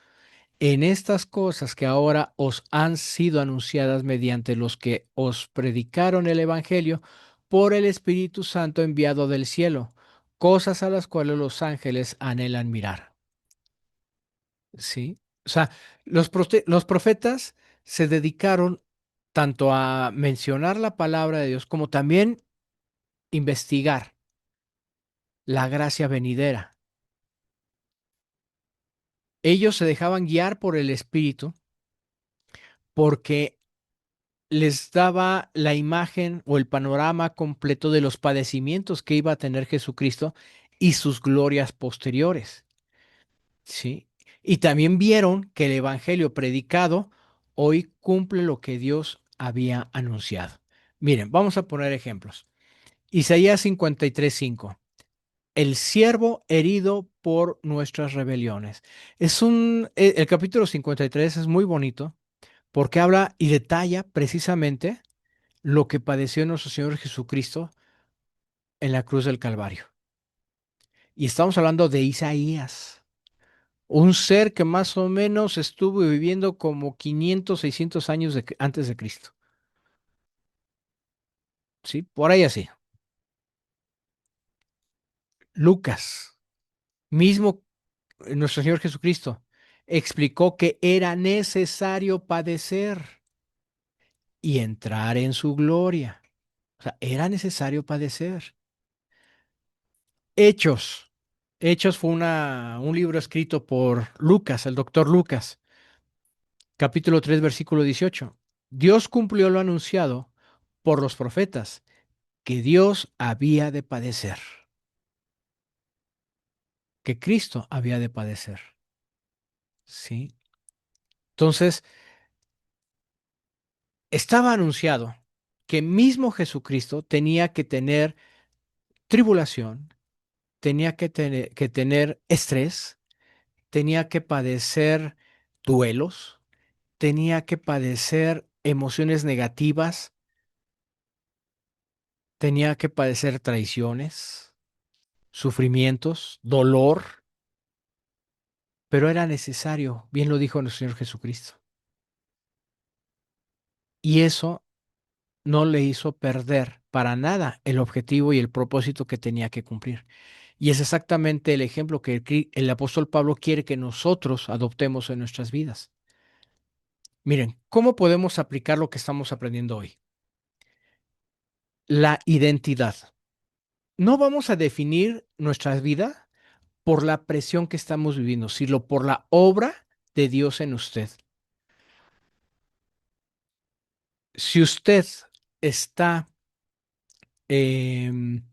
en estas cosas que ahora os han sido anunciadas mediante los que os predicaron el Evangelio por el Espíritu Santo enviado del cielo, cosas a las cuales los ángeles anhelan mirar. ¿Sí? O sea, los profetas se dedicaron tanto a mencionar la palabra de Dios como también investigar la gracia venidera. Ellos se dejaban guiar por el Espíritu porque les daba la imagen o el panorama completo de los padecimientos que iba a tener Jesucristo y sus glorias posteriores. ¿Sí? Y también vieron que el evangelio predicado hoy cumple lo que Dios había anunciado. Miren, vamos a poner ejemplos. Isaías 53:5. El siervo herido por nuestras rebeliones. El capítulo 53 es muy bonito porque habla y detalla precisamente lo que padeció nuestro Señor Jesucristo en la cruz del Calvario. Y estamos hablando de Isaías. Un ser que más o menos estuvo viviendo como 500, 600 años antes de Cristo. ¿Sí? Por ahí así. Lucas, mismo nuestro Señor Jesucristo, explicó que era necesario padecer y entrar en su gloria. O sea, era necesario padecer. Hechos. Hechos fue un libro escrito por Lucas, el doctor Lucas, capítulo 3, versículo 18. Dios cumplió lo anunciado por los profetas que Dios había de padecer, que Cristo había de padecer. ¿Sí? Entonces, estaba anunciado que mismo Jesucristo tenía que tener tribulación, tenía que tener estrés, tenía que padecer duelos, tenía que padecer emociones negativas, tenía que padecer traiciones, sufrimientos, dolor, pero era necesario, bien lo dijo nuestro Señor Jesucristo. Y eso no le hizo perder para nada el objetivo y el propósito que tenía que cumplir. Y es exactamente el ejemplo que el apóstol Pablo quiere que nosotros adoptemos en nuestras vidas. Miren, ¿cómo podemos aplicar lo que estamos aprendiendo hoy? La identidad. No vamos a definir nuestra vida por la presión que estamos viviendo, sino por la obra de Dios en usted. Si usted está em,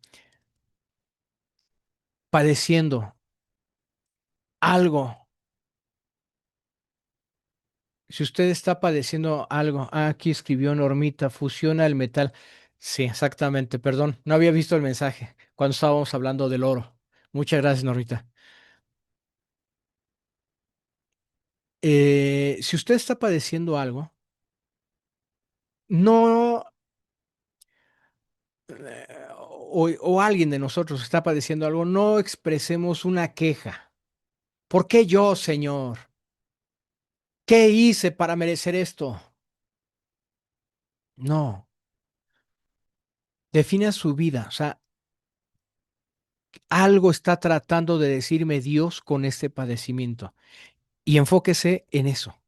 padeciendo algo, si usted está padeciendo algo, aquí escribió Normita, fusiona el metal. Sí, exactamente, perdón, no había visto el mensaje cuando estábamos hablando del oro. Muchas gracias, Normita. Si usted está padeciendo algo, no, o alguien de nosotros está padeciendo algo, no expresemos una queja. ¿Por qué yo, Señor? ¿Qué hice para merecer esto? No, defina su vida. O sea, algo está tratando de decirme Dios con este padecimiento y enfóquese en eso.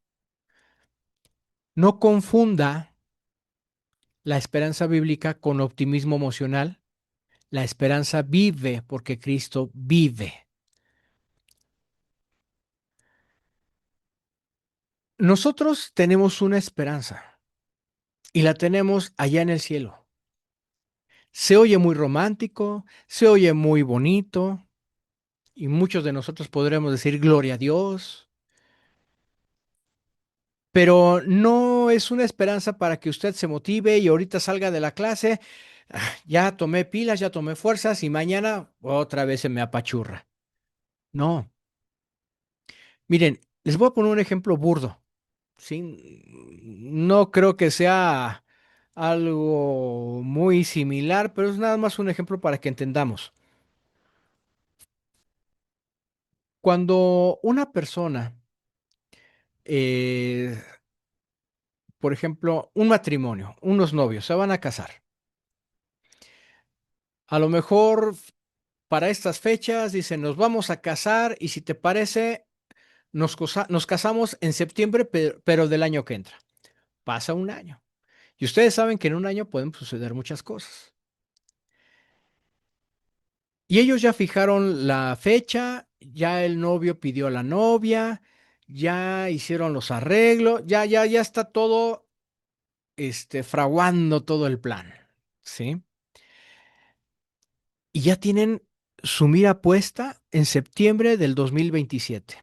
No confunda la esperanza bíblica con optimismo emocional. La esperanza vive porque Cristo vive. Nosotros tenemos una esperanza y la tenemos allá en el cielo. Se oye muy romántico, se oye muy bonito y muchos de nosotros podremos decir gloria a Dios, pero no es una esperanza para que usted se motive y ahorita salga de la clase, ya tomé pilas, ya tomé fuerzas y mañana otra vez se me apachurra. No, miren, les voy a poner un ejemplo burdo, ¿sí? No creo que sea algo muy similar, pero es nada más un ejemplo para que entendamos. Cuando una persona, eh, por ejemplo, un matrimonio, unos novios, se van a casar, a lo mejor para estas fechas dicen, nos vamos a casar y si te parece, nos casamos en septiembre, pero del año que entra. Pasa un año. Y ustedes saben que en un año pueden suceder muchas cosas. Y ellos ya fijaron la fecha, ya el novio pidió a la novia, ya hicieron los arreglos, ya está todo, fraguando todo el plan, ¿sí? Y ya tienen su mira puesta en septiembre del 2027.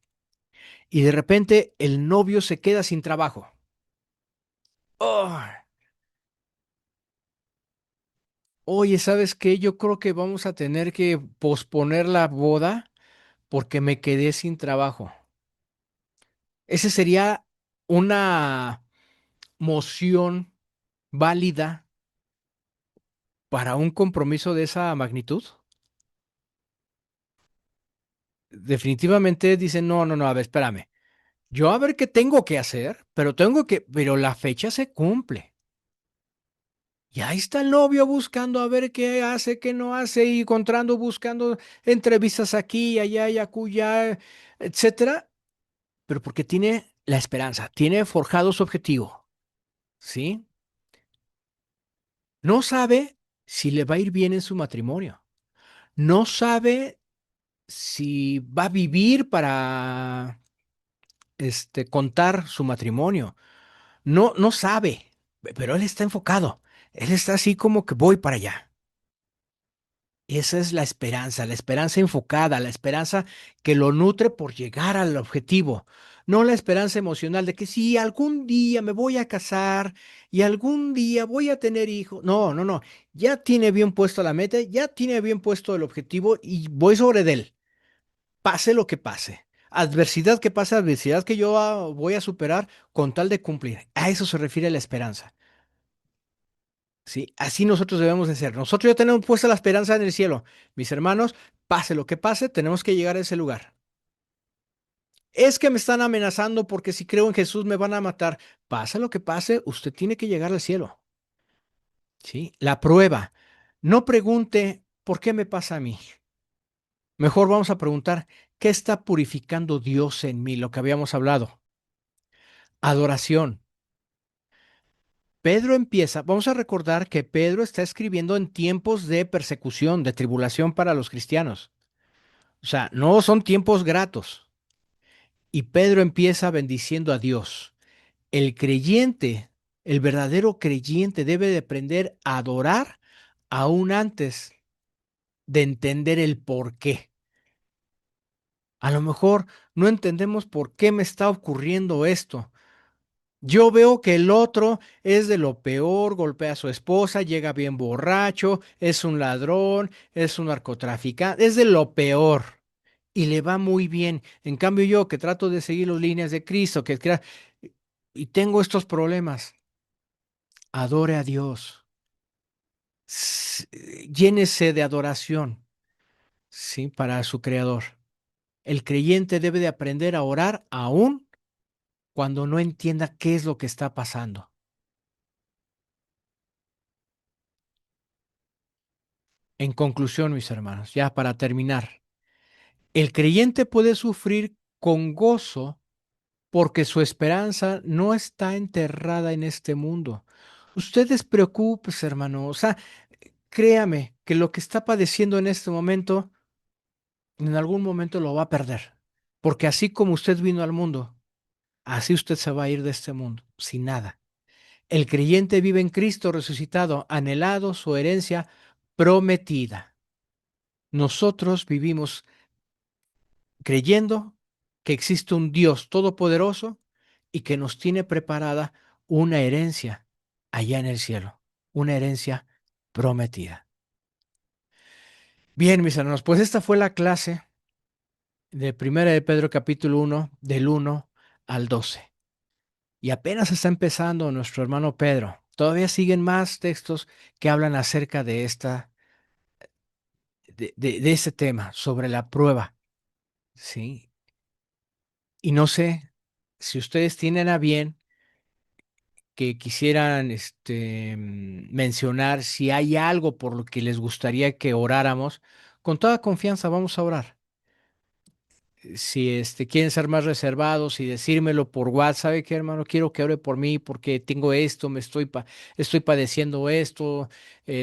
Y de repente el novio se queda sin trabajo. Oh, oye, ¿sabes qué? Yo creo que vamos a tener que posponer la boda porque me quedé sin trabajo. Ese sería una moción válida para un compromiso de esa magnitud. Definitivamente dicen, no, no, no, a ver, espérame. Yo a ver qué tengo que hacer, pero la fecha se cumple. Y ahí está el novio buscando a ver qué hace, qué no hace, y encontrando, buscando entrevistas aquí, allá y acullá, etcétera. Pero porque tiene la esperanza, tiene forjado su objetivo, ¿sí? No sabe si le va a ir bien en su matrimonio. No sabe si va a vivir para contar su matrimonio. No, no sabe, pero él está enfocado. Él está así como que voy para allá. Esa es la esperanza enfocada, la esperanza que lo nutre por llegar al objetivo, no la esperanza emocional de que si algún día me voy a casar y algún día voy a tener hijos. No, no, no. Ya tiene bien puesto la meta, ya tiene bien puesto el objetivo y voy sobre de él, pase lo que pase. Adversidad que pase, adversidad que yo voy a superar con tal de cumplir. A eso se refiere la esperanza. ¿Sí? Así nosotros debemos de ser. Nosotros ya tenemos puesta la esperanza en el cielo. Mis hermanos, pase lo que pase, tenemos que llegar a ese lugar. Es que me están amenazando porque si creo en Jesús me van a matar. Pase lo que pase, usted tiene que llegar al cielo. ¿Sí? La prueba. No pregunte, ¿por qué me pasa a mí? Mejor vamos a preguntar, ¿qué está purificando Dios en mí? Lo que habíamos hablado. Adoración. Pedro empieza, vamos a recordar que Pedro está escribiendo en tiempos de persecución, de tribulación para los cristianos. O sea, no son tiempos gratos. Y Pedro empieza bendiciendo a Dios. El creyente, el verdadero creyente debe de aprender a adorar aún antes de entender el por qué. A lo mejor no entendemos por qué me está ocurriendo esto. Yo veo que el otro es de lo peor, golpea a su esposa, llega bien borracho, es un ladrón, es un narcotraficante, es de lo peor. y le va muy bien. En cambio yo que trato de seguir las líneas de Cristo, y tengo estos problemas, adore a Dios, llénese de adoración, ¿sí? Para su Creador. El creyente debe de aprender a orar aún cuando no entienda qué es lo que está pasando. En conclusión, mis hermanos, ya para terminar, el creyente puede sufrir con gozo porque su esperanza no está enterrada en este mundo. Ustedes preocúpese, hermano. O sea, créame que lo que está padeciendo en este momento, en algún momento lo va a perder. Porque así como usted vino al mundo, así usted se va a ir de este mundo, sin nada. El creyente vive en Cristo resucitado, anhelado su herencia prometida. Nosotros vivimos creyendo que existe un Dios todopoderoso y que nos tiene preparada una herencia allá en el cielo, una herencia prometida. Bien, mis hermanos, pues esta fue la clase de Primera de Pedro capítulo 1, del 1 al 12. Y apenas está empezando nuestro hermano Pedro. Todavía siguen más textos que hablan acerca de de este tema, sobre la prueba, ¿sí? Y no sé si ustedes tienen a bien que quisieran mencionar si hay algo por lo que les gustaría que oráramos, con toda confianza vamos a orar. Si quieren ser más reservados y decírmelo por WhatsApp, ¿sabe qué, hermano? Quiero que ore por mí porque tengo esto, estoy padeciendo esto,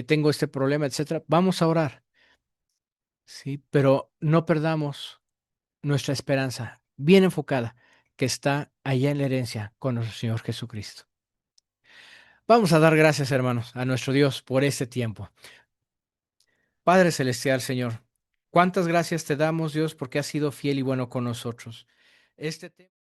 tengo este problema, etcétera. Vamos a orar, sí, pero no perdamos nuestra esperanza bien enfocada, que está allá en la herencia con nuestro Señor Jesucristo. Vamos a dar gracias, hermanos, a nuestro Dios por este tiempo. Padre Celestial, Señor, cuántas gracias te damos, Dios, porque has sido fiel y bueno con nosotros. Este tema